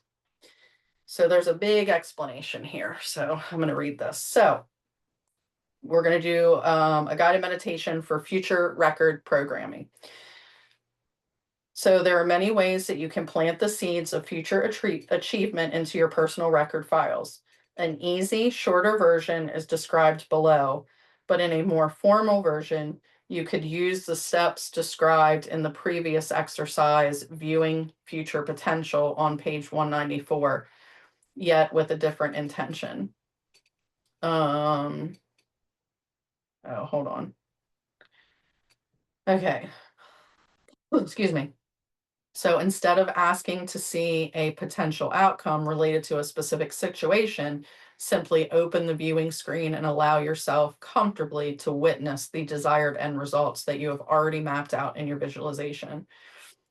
Speaker 1: So there's a big explanation here. So I'm going to read this. So we're going to do a guided meditation for future record programming. So there are many ways that you can plant the seeds of future achievement into your personal record files. An easy, shorter version is described below, but in a more formal version, you could use the steps described in the previous exercise, Viewing Future Potential, on page 194, yet with a different intention. Oh, hold on. Okay. Excuse me. So instead of asking to see a potential outcome related to a specific situation, simply open the viewing screen and allow yourself comfortably to witness the desired end results that you have already mapped out in your visualization.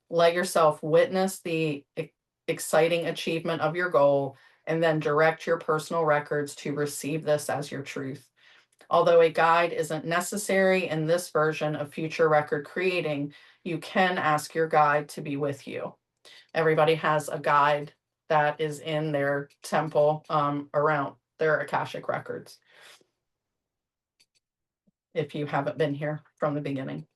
Speaker 1: Let yourself witness the exciting achievement of your goal, and then direct your personal records to receive this as your truth. Although a guide isn't necessary in this version of future record creating, you can ask your guide to be with you. Everybody has a guide that is in their temple around their Akashic Records, if you haven't been here from the beginning.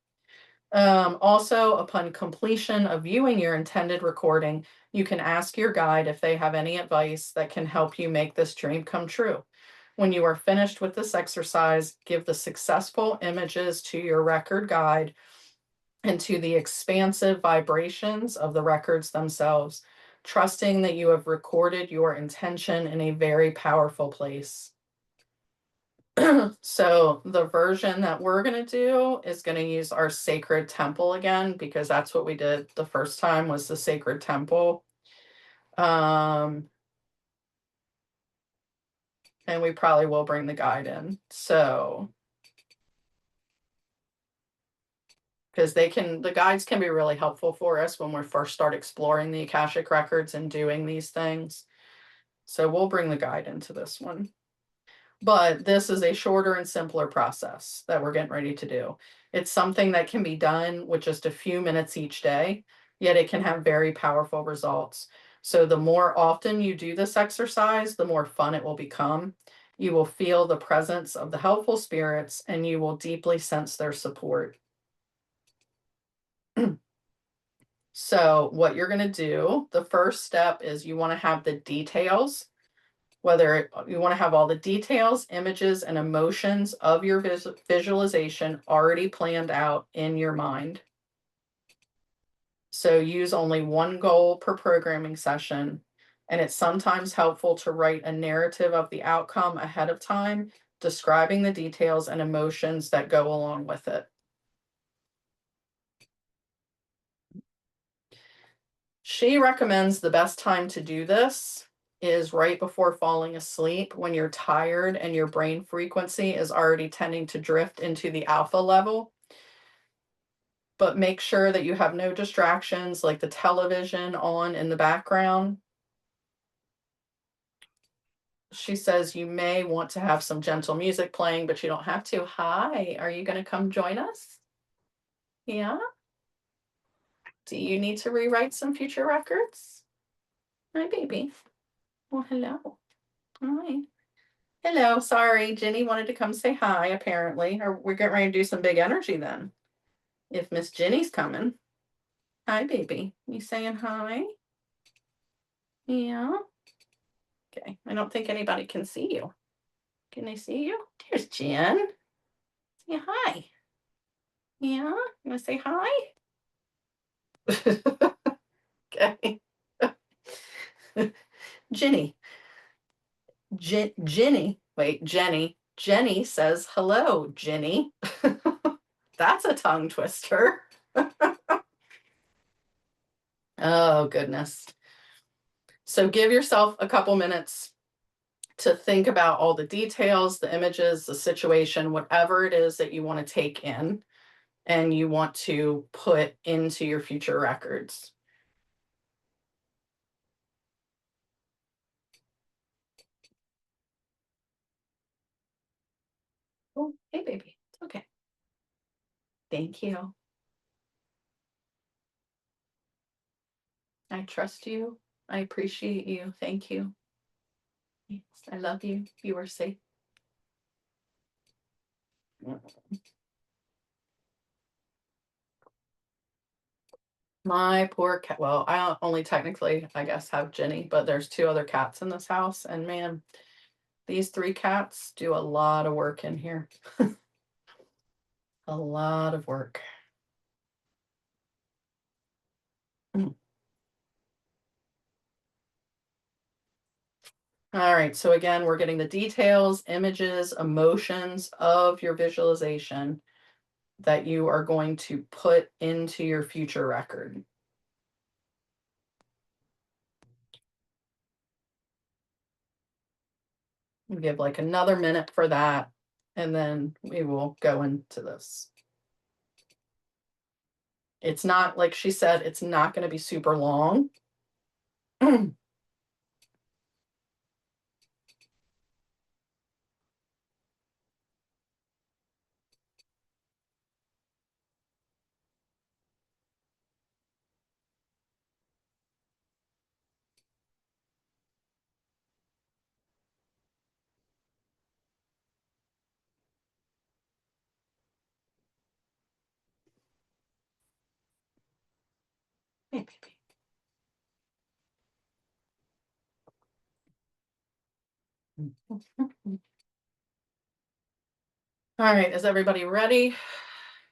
Speaker 1: Also, upon completion of viewing your intended recording, you can ask your guide if they have any advice that can help you make this dream come true. When you are finished with this exercise, give the successful images to your record guide and to the expansive vibrations of the records themselves, trusting that you have recorded your intention in a very powerful place. So the version that we're going to do is going to use our sacred temple again, because that's what we did the first time, was the sacred temple. And we probably will bring the guide in. So, because the guides can be really helpful for us when we first start exploring the Akashic Records and doing these things. So we'll bring the guide into this one. But this is a shorter and simpler process that we're getting ready to do. It's something that can be done with just a few minutes each day, yet it can have very powerful results. So the more often you do this exercise, the more fun it will become. You will feel the presence of the helpful spirits, and you will deeply sense their support. So what you're going to do, the first step is you want to have the details, whether you want to have all the details, images, and emotions of your visualization already planned out in your mind. So use only one goal per programming session. And it's sometimes helpful to write a narrative of the outcome ahead of time, describing the details and emotions that go along with it. She recommends the best time to do this is right before falling asleep, when you're tired and your brain frequency is already tending to drift into the alpha level. But make sure that you have no distractions like the television on in the background. She says you may want to have some gentle music playing, but you don't have to. Hi, are you going to come join us? Yeah? Do you need to rewrite some future records? Hi, baby. Well, hello. Hi. Hello. Sorry, Jenny wanted to come say hi, apparently. Or we're getting ready to do some big energy then. If Miss Jenny's coming. Hi, baby. You saying hi? Yeah. Okay. I don't think anybody can see you. Can they see you? There's Jen. Say hi. Yeah. You want to say hi? Okay. Jenny. Jenny. Wait, Jenny. Jenny says hello, Jenny. That's a tongue twister. Oh, goodness. So give yourself a couple minutes to think about all the details, the images, the situation, whatever it is that you want to take in and you want to put into your future records. Oh, hey, baby. It's okay. Thank you. I trust you. I appreciate you. Thank you. Yes, I love you. You are safe. My poor cat. Well, I only technically, I guess, have Jenny, but there's two other cats in this house. And man, these three cats do a lot of work in here. A lot of work. Mm. All right. So again, we're getting the details, images, emotions of your visualization that you are going to put into your future record. We'll give like another minute for that, and then we will go into this. It's not, like she said, it's not going to be super long. Hey, baby. All right, is everybody ready?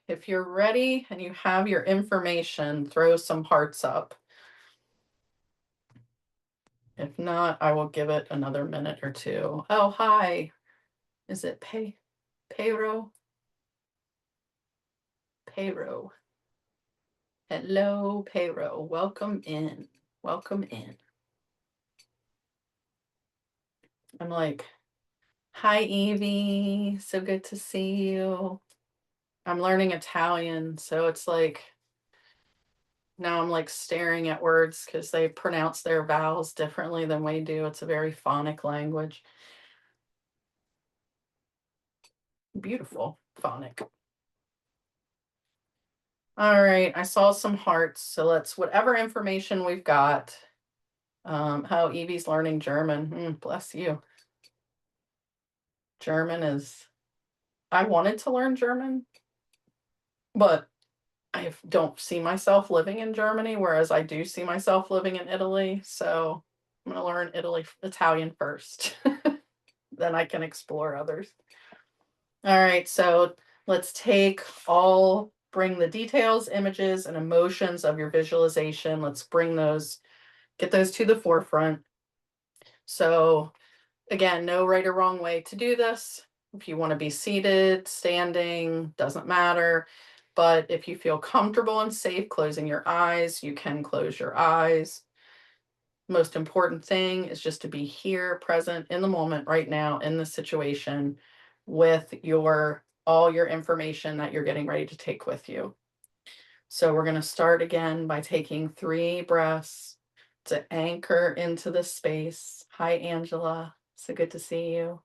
Speaker 1: If you're ready and you have your information, throw some hearts up. If not, I will give it another minute or two. Oh, hi. Is it Payro? Payro. Hello, Payro. Welcome in. Welcome in. I'm like, hi, Evie. So good to see you. I'm learning Italian, so it's like now I'm like staring at words because they pronounce their vowels differently than we do. It's a very phonic language. Beautiful phonic. All right, I saw some hearts, so let's whatever information we've got. How Evie's learning German. Bless you. German is. I wanted to learn German, but I don't see myself living in Germany, whereas I do see myself living in Italy. So I'm going to learn Italian first. Then I can explore others. All right, so let's bring the details, images, and emotions of your visualization. Let's get those to the forefront. So again, no right or wrong way to do this. If you want to be seated, standing, doesn't matter. But if you feel comfortable and safe closing your eyes, you can close your eyes. Most important thing is just to be here, present in the moment right now in the situation with all your information that you're getting ready to take with you. So we're going to start again by taking 3 breaths to anchor into the space. Hi, Angela. So good to see you.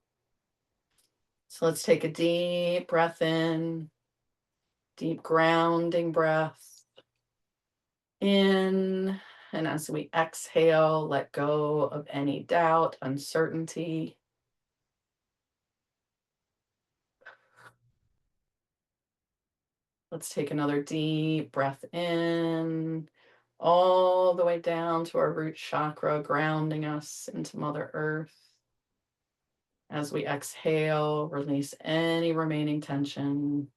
Speaker 1: So let's take a deep breath in, deep grounding breath in. And as we exhale, let go of any doubt, uncertainty. Let's take another deep breath in, all the way down to our root chakra, grounding us into Mother Earth. As we exhale, release any remaining tension.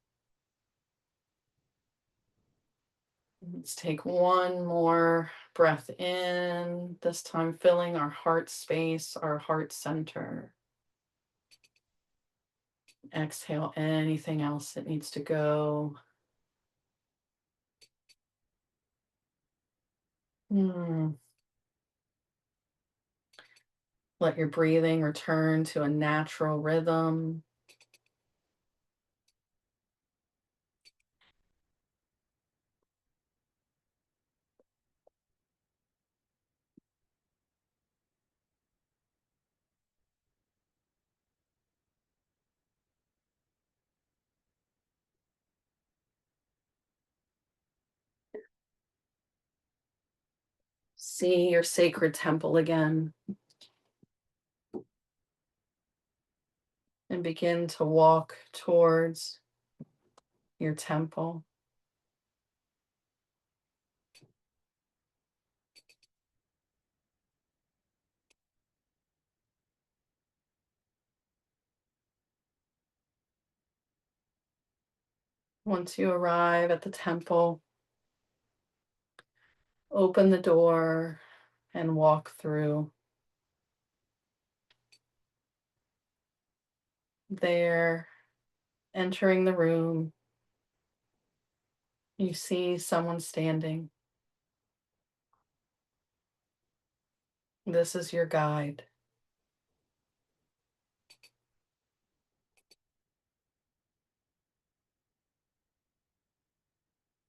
Speaker 1: Let's take one more breath in, this time filling our heart space, our heart center. Exhale anything else that needs to go. Let your breathing return to a natural rhythm. See your sacred temple again and begin to walk towards your temple. Once you arrive at the temple, open the door and walk through. There, entering the room, you see someone standing. This is your guide.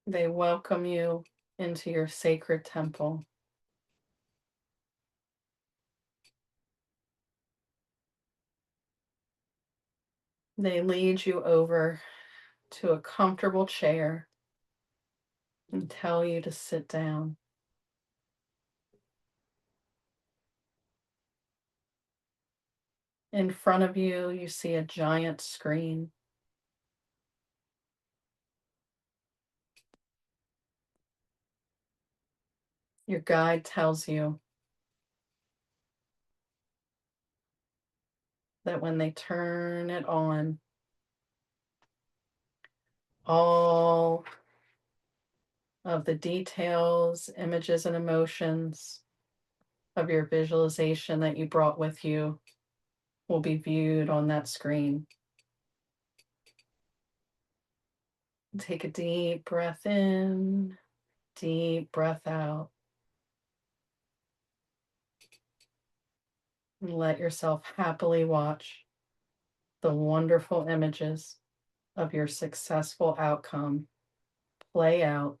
Speaker 1: They welcome you into your sacred temple. They lead you over to a comfortable chair and tell you to sit down. In front of you, you see a giant screen. Your guide tells you that when they turn it on, all of the details, images, and emotions of your visualization that you brought with you will be viewed on that screen. Take a deep breath in, deep breath out. And let yourself happily watch the wonderful images of your successful outcome play out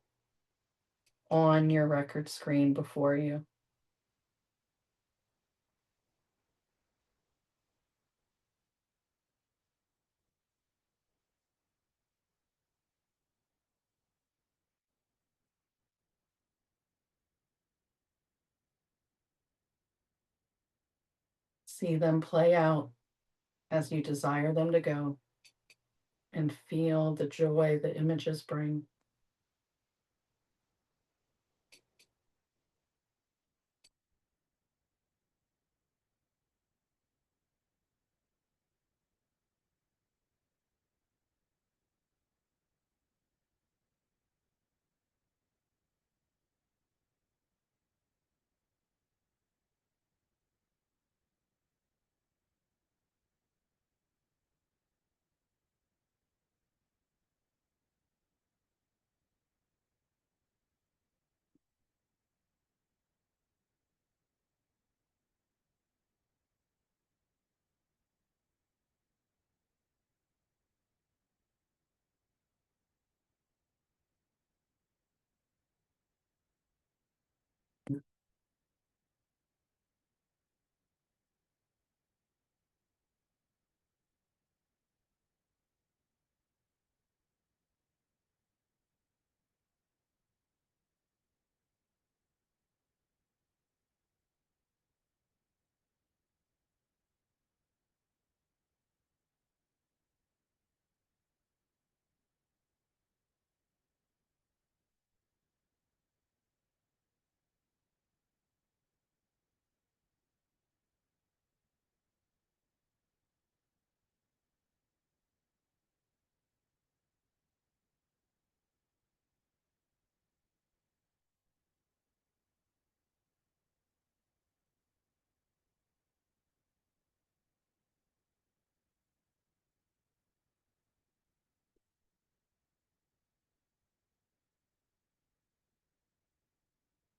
Speaker 1: on your record screen before you. See them play out as you desire them to go, and feel the joy the images bring.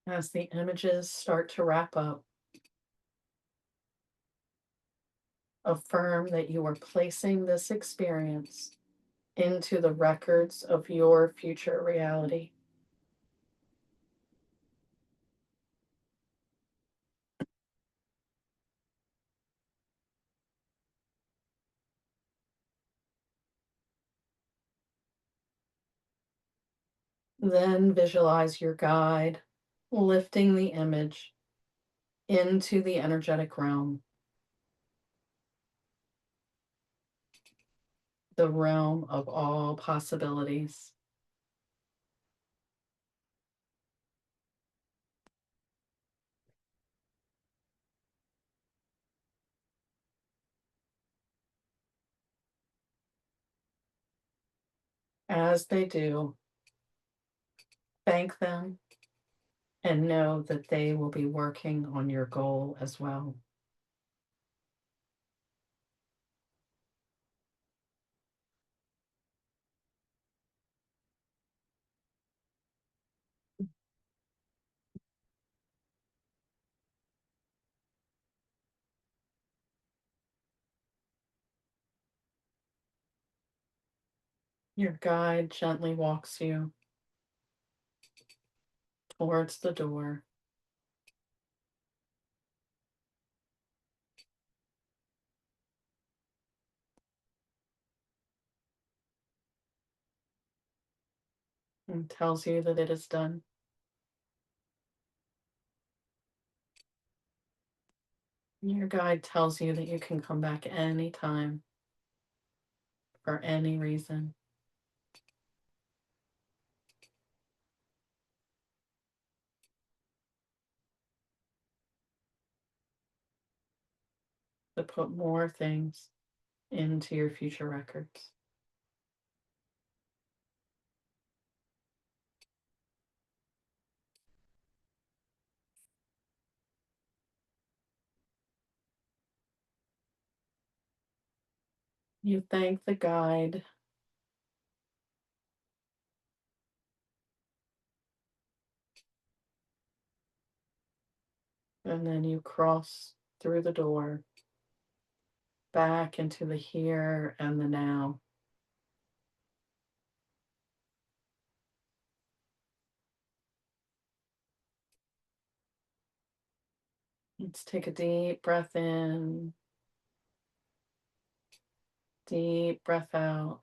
Speaker 1: As the images start to wrap up, affirm that you are placing this experience into the records of your future reality. Then visualize your guide lifting the image into the energetic realm, the realm of all possibilities. As they do, thank them and know that they will be working on your goal as well. Your guide gently walks you towards the door and tells you that it is done. Your guide tells you that you can come back anytime for any reason. to put more things into your future records. You thank the guide, and then you cross through the door back into the here and the now. Let's take a deep breath in, deep breath out.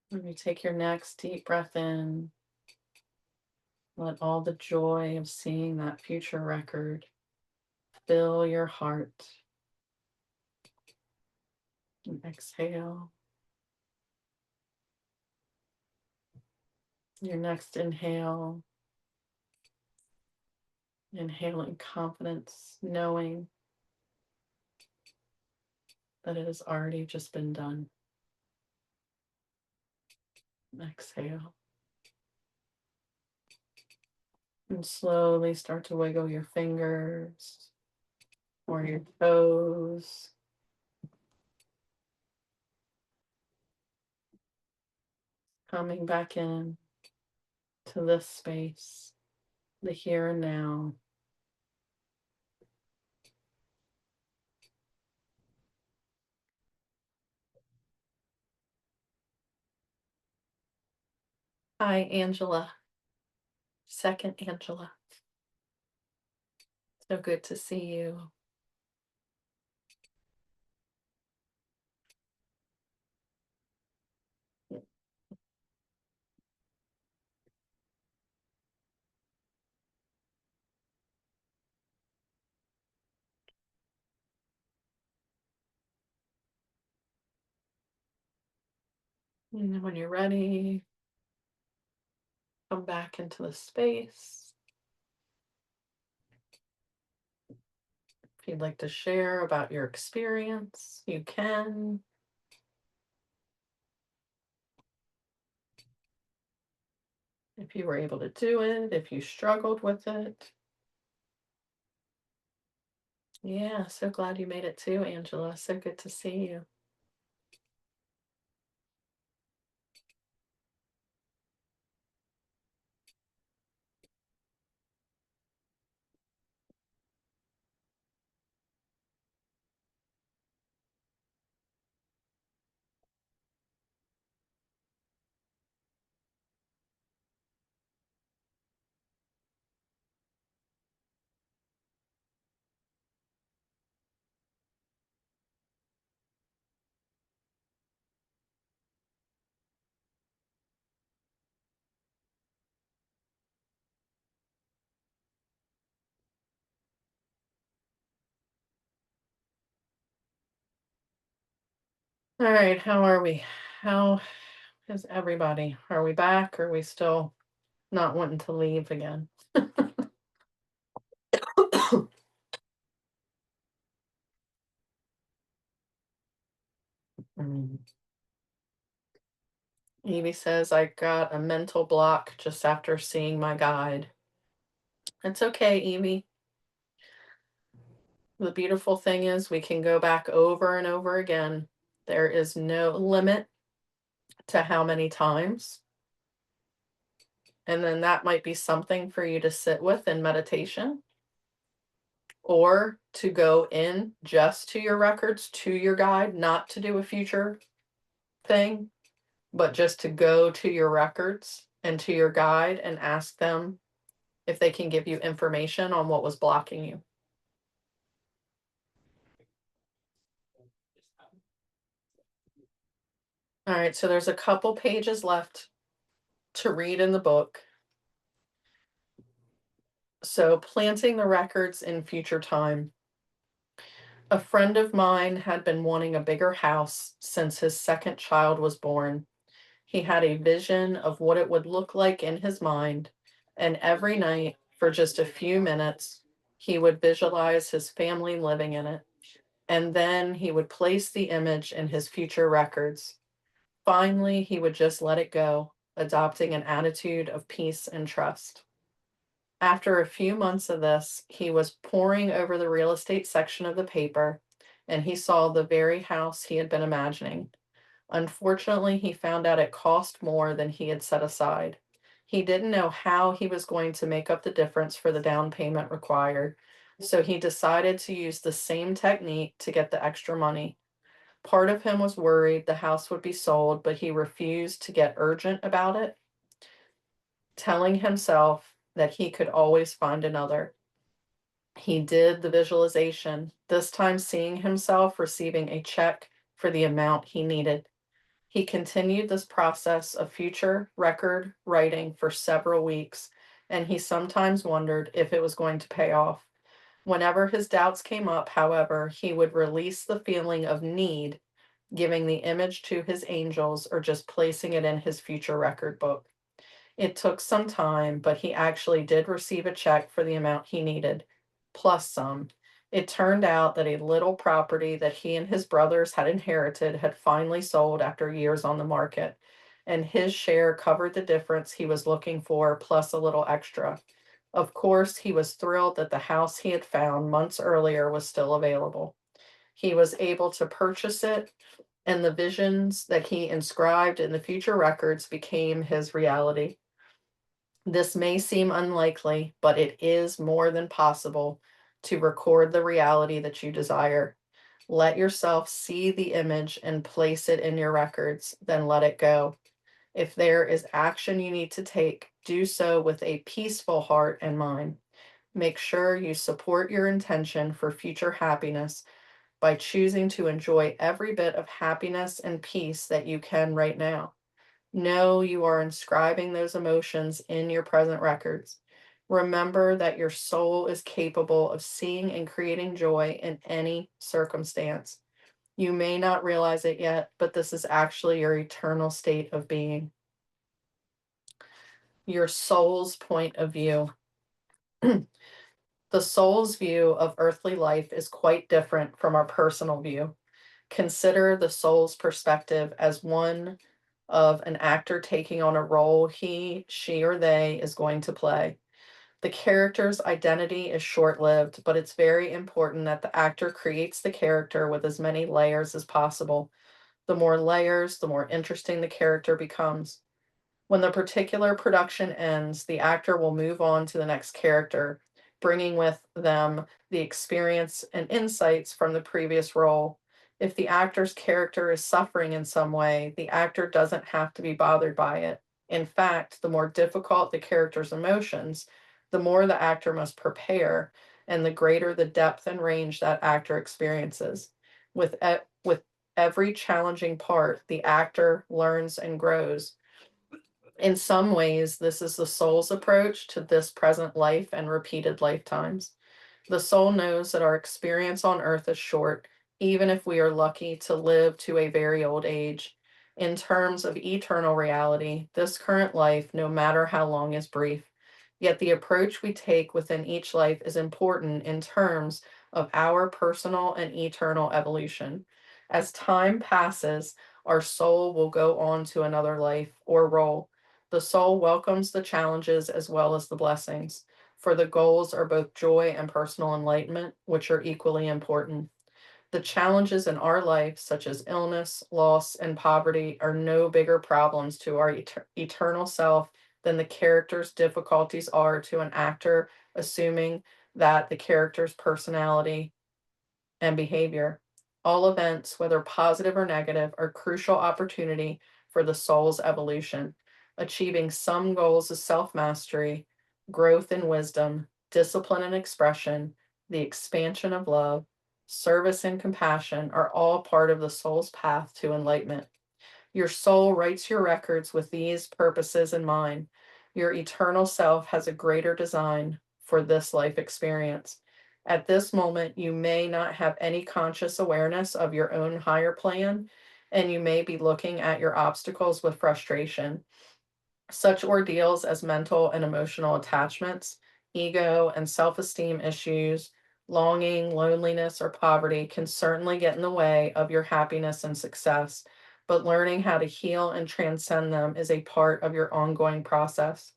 Speaker 1: When you take your next deep breath in, let all the joy of seeing that future record fill your heart. And exhale. Your next inhale, inhaling confidence, knowing that it has already just been done. Exhale. And slowly start to wiggle your fingers or your toes. Coming back in to this space, the here and now. Hi, Angela. Second Angela. So good to see you. And then when you're ready, come back into the space. If you'd like to share about your experience, you can. If you were able to do it, if you struggled with it. Yeah, so glad you made it too, Angela. So good to see you. All right, how are we? How is everybody? Are we back? Or are we still not wanting to leave again? Mm. Evie says, I got a mental block just after seeing my guide. It's okay, Evie. The beautiful thing is we can go back over and over again. There is no limit to how many times. And then that might be something for you to sit with in meditation, or to go in just to your records, to your guide, not to do a future thing, but just to go to your records and to your guide and ask them if they can give you information on what was blocking you. All right, so there's a couple pages left to read in the book. So, planting the records in future time. A friend of mine had been wanting a bigger house since his second child was born. He had a vision of what it would look like in his mind, and every night For just a few minutes, he would visualize his family living in it, and then he would place the image in his future records. Finally, he would just let it go, adopting an attitude of peace and trust. After a few months of this, he was poring over the real estate section of the paper, and he saw the very house he had been imagining. Unfortunately, he found out it cost more than he had set aside. He didn't know how he was going to make up the difference for the down payment required, so he decided to use the same technique to get the extra money. Part of him was worried the house would be sold, but he refused to get urgent about it, telling himself that he could always find another. He did the visualization, this time seeing himself receiving a check for the amount he needed. He continued this process of future record writing for several weeks, and he sometimes wondered if it was going to pay off. Whenever his doubts came up, however, he would release the feeling of need, giving the image to his angels or just placing it in his future record book. It took some time, but he actually did receive a check for the amount he needed, plus some. It turned out that a little property that he and his brothers had inherited had finally sold after years on the market, and his share covered the difference he was looking for, plus a little extra. Of course, he was thrilled that the house he had found months earlier was still available. He was able to purchase it, and the visions that he inscribed in the future records became his reality. This may seem unlikely, but it is more than possible to record the reality that you desire. Let yourself see the image and place it in your records, then let it go. If there is action you need to take, do so with a peaceful heart and mind. Make sure you support your intention for future happiness by choosing to enjoy every bit of happiness and peace that you can right now. Know you are inscribing those emotions in your present records. Remember that your soul is capable of seeing and creating joy in any circumstance. You may not realize it yet, but this is actually your eternal state of being. Your soul's point of view. The soul's view of earthly life is quite different from our personal view. Consider the soul's perspective as one of an actor taking on a role he, she, or they is going to play. The character's identity is short lived, but it's very important that the actor creates the character with as many layers as possible. The more layers, the more interesting the character becomes. When the particular production ends, the actor will move on to the next character, bringing with them the experience and insights from the previous role. If the actor's character is suffering in some way, the actor doesn't have to be bothered by it. In fact, the more difficult the character's emotions, the more the actor must prepare, and the greater the depth and range that actor experiences. With every challenging part, the actor learns and grows. In some ways, this is the soul's approach to this present life and repeated lifetimes. The soul knows that our experience on earth is short, even if we are lucky to live to a very old age. In terms of eternal reality, this current life, no matter how long, is brief. Yet the approach we take within each life is important in terms of our personal and eternal evolution. As time passes, our soul will go on to another life or role. The soul welcomes the challenges as well as the blessings, for the goals are both joy and personal enlightenment, which are equally important. The challenges in our life, such as illness, loss, and poverty, are no bigger problems to our eternal self than the character's difficulties are to an actor, assuming that the character's personality and behavior. All events, whether positive or negative, are crucial opportunity for the soul's evolution. Achieving some goals is self-mastery, growth in wisdom, discipline and expression, the expansion of love, service and compassion are all part of the soul's path to enlightenment. Your soul writes your records with these purposes in mind. Your eternal self has a greater design for this life experience. At this moment, you may not have any conscious awareness of your own higher plan, and you may be looking at your obstacles with frustration. Such ordeals as mental and emotional attachments, ego, and self-esteem issues, longing, loneliness, or poverty can certainly get in the way of your happiness and success, but learning how to heal and transcend them is a part of your ongoing process.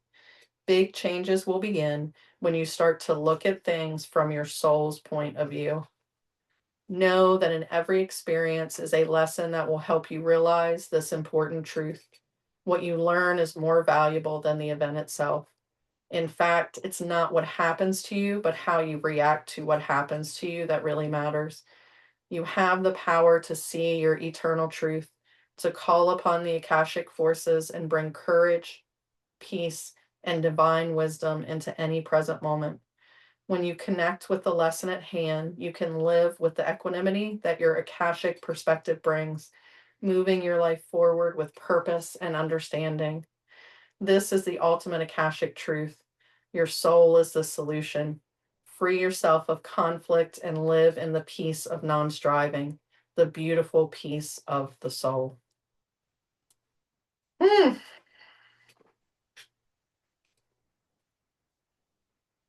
Speaker 1: Big changes will begin when you start to look at things from your soul's point of view. Know that in every experience is a lesson that will help you realize this important truth. What you learn is more valuable than the event itself. In fact, it's not what happens to you, but how you react to what happens to you that really matters. You have the power to see your eternal truth, to call upon the Akashic forces and bring courage, peace, and divine wisdom into any present moment. When you connect with the lesson at hand, you can live with the equanimity that your Akashic perspective brings, moving your life forward with purpose and understanding. This is the ultimate Akashic truth. Your soul is the solution. Free yourself of conflict and live in the peace of non-striving, the beautiful peace of the soul.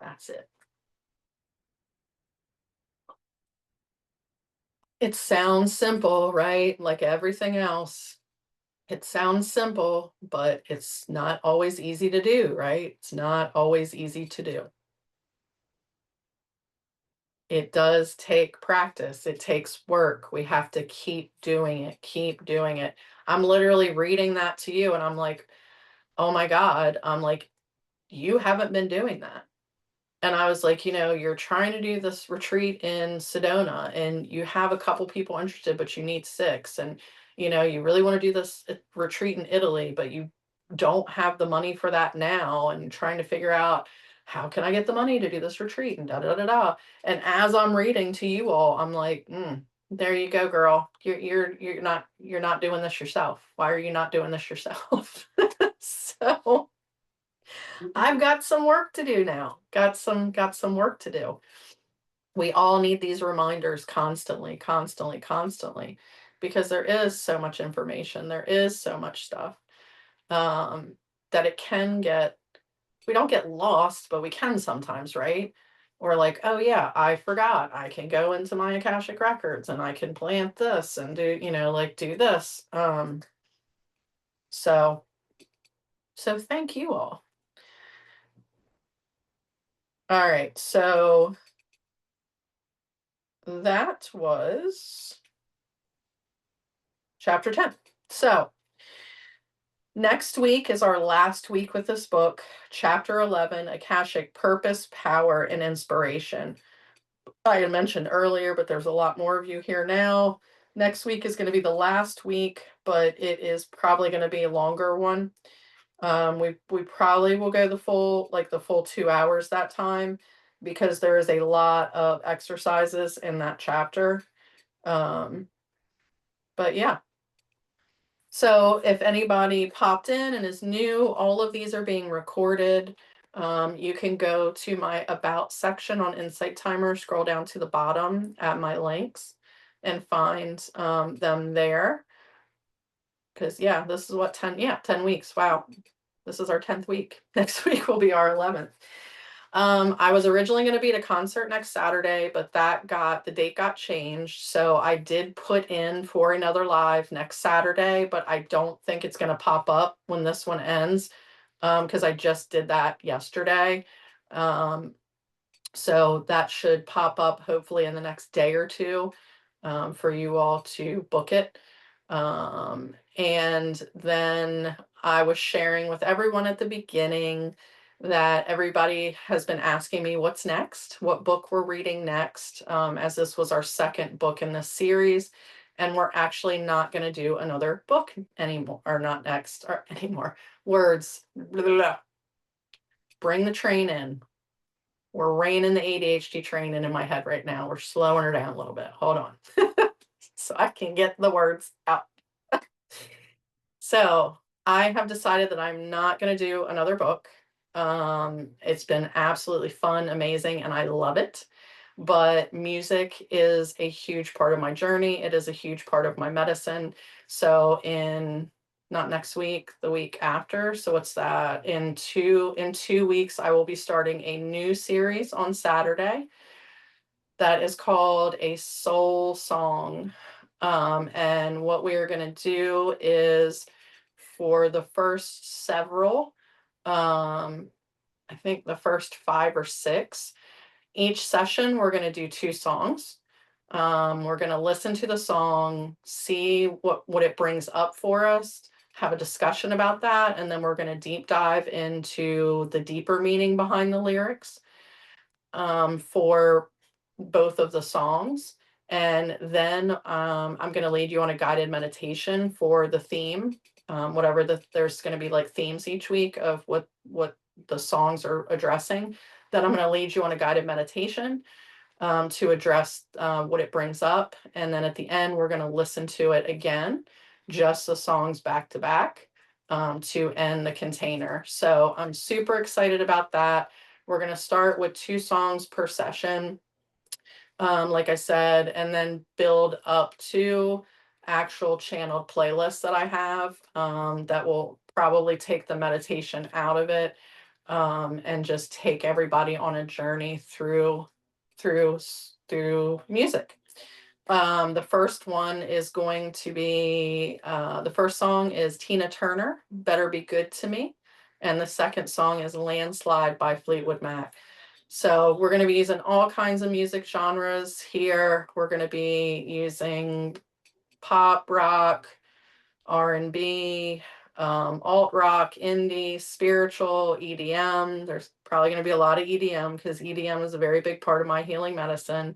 Speaker 1: That's it. It sounds simple, right? Like everything else. It sounds simple, but it's not always easy to do, right? It's not always easy to do. It does take practice. It takes work. We have to keep doing it, keep doing it. I'm literally reading that to you and I'm like, oh my God. I'm like, you haven't been doing that. And I was like, you're trying to do this retreat in Sedona and you have a couple people interested, but you need six. And, you really want to do this retreat in Italy, but you don't have the money for that now and trying to figure out how can I get the money to do this retreat and da da da da. And as I'm reading to you all, I'm like, there you go, girl. You're not doing this yourself. Why are you not doing this yourself? So I've got some work to do now. Got some work to do. We all need these reminders constantly, constantly, constantly, because there is so much information. There is so much stuff um, that it can get. We don't get lost, but we can sometimes, right? Or like, oh yeah, I forgot. I can go into my Akashic Records and I can plant this and do, like do this. So thank you all. All right, so that was chapter 10. So next week is our last week with this book, chapter 11, Akashic Purpose, Power, and Inspiration. I had mentioned earlier, but there's a lot more of you here now. Next week is going to be the last week, but it is probably going to be a longer one. We probably will go the full 2 hours that time because there is a lot of exercises in that chapter. But yeah. So if anybody popped in and is new, all of these are being recorded. You can go to my About section on Insight Timer, scroll down to the bottom at my links and find them there. Because yeah, this is what 10 weeks. Wow. This is our 10th week. Next week will be our 11th. I was originally going to be at a concert next Saturday, but the date got changed. So I did put in for another live next Saturday, but I don't think it's going to pop up when this one ends. Because I just did that yesterday. So that should pop up hopefully in the next day or two, for you all to book it. And then I was sharing with everyone at the beginning that everybody has been asking me what's next, what book we're reading next, as this was our second book in this series. And we're actually not going to do another book anymore, or not next or anymore. Words. Blah, blah, blah. Bring the train in. We're reining the ADHD train in my head right now. We're slowing her down a little bit. Hold on. So I can get the words out. So I have decided that I'm not going to do another book. It's been absolutely fun, amazing, and I love it. But music is a huge part of my journey. It is a huge part of my medicine. So in not next week, the week after. So what's that? In two weeks, I will be starting a new series on Saturday that is called A Soul Song. And what we are going to do is for the first several, I think the first 5 or 6, each session, we're going to do 2 songs. We're going to listen to the song, see what it brings up for us, have a discussion about that, and then we're going to deep dive into the deeper meaning behind the lyrics for both of the songs. And then I'm going to lead you on a guided meditation for the theme, whatever there's going to be like themes each week of what the songs are addressing. Then I'm going to lead you on a guided meditation to address what it brings up. And then at the end, we're going to listen to it again, just the songs back to back to end the container. So I'm super excited about that. We're going to start with 2 songs per session, like I said, and then build up to actual channeled playlists that I have that will probably take the meditation out of it and just take everybody on a journey through music. The first one is going to be the first song is Tina Turner, Better Be Good to Me. And the second song is Landslide by Fleetwood Mac. So we're going to be using all kinds of music genres here. We're going to be using pop, rock, R&B, alt rock, indie, spiritual, EDM. There's probably going to be a lot of EDM because EDM is a very big part of my healing medicine.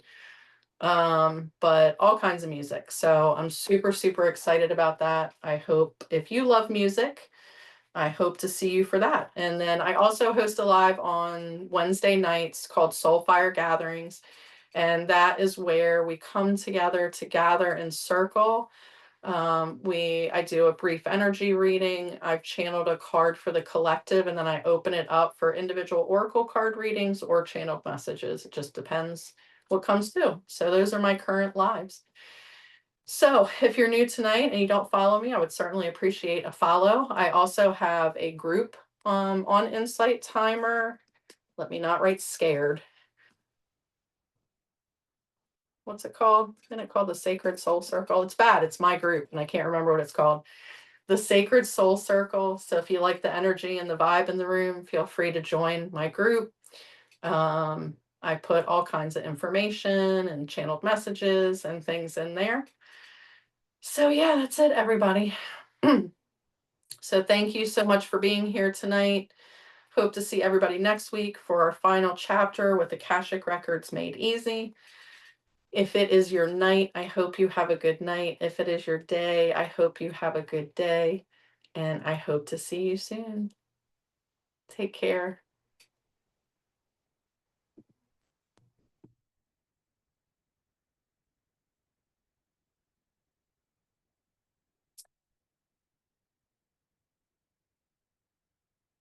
Speaker 1: But all kinds of music. So I'm super, super excited about that. I hope if you love music, I hope to see you for that. And then I also host a live on Wednesday nights called Soulfire Gatherings. And that is where we come together to gather in circle. I do a brief energy reading. I've channeled a card for the collective, and then I open it up for individual oracle card readings or channeled messages. It just depends what comes through. So those are my current lives. So if you're new tonight and you don't follow me, I would certainly appreciate a follow. I also have a group on Insight Timer. Let me not write scared. What's it called? Isn't it called the Sacred Soul Circle? It's bad. It's my group and I can't remember what it's called. The Sacred Soul Circle. So if you like the energy and the vibe in the room, feel free to join my group. I put all kinds of information and channeled messages and things in there. So yeah, that's it, everybody. So thank you so much for being here tonight. Hope to see everybody next week for our final chapter with Akashic Records Made Easy. If it is your night, I hope you have a good night. If it is your day, I hope you have a good day. And I hope to see you soon. Take care.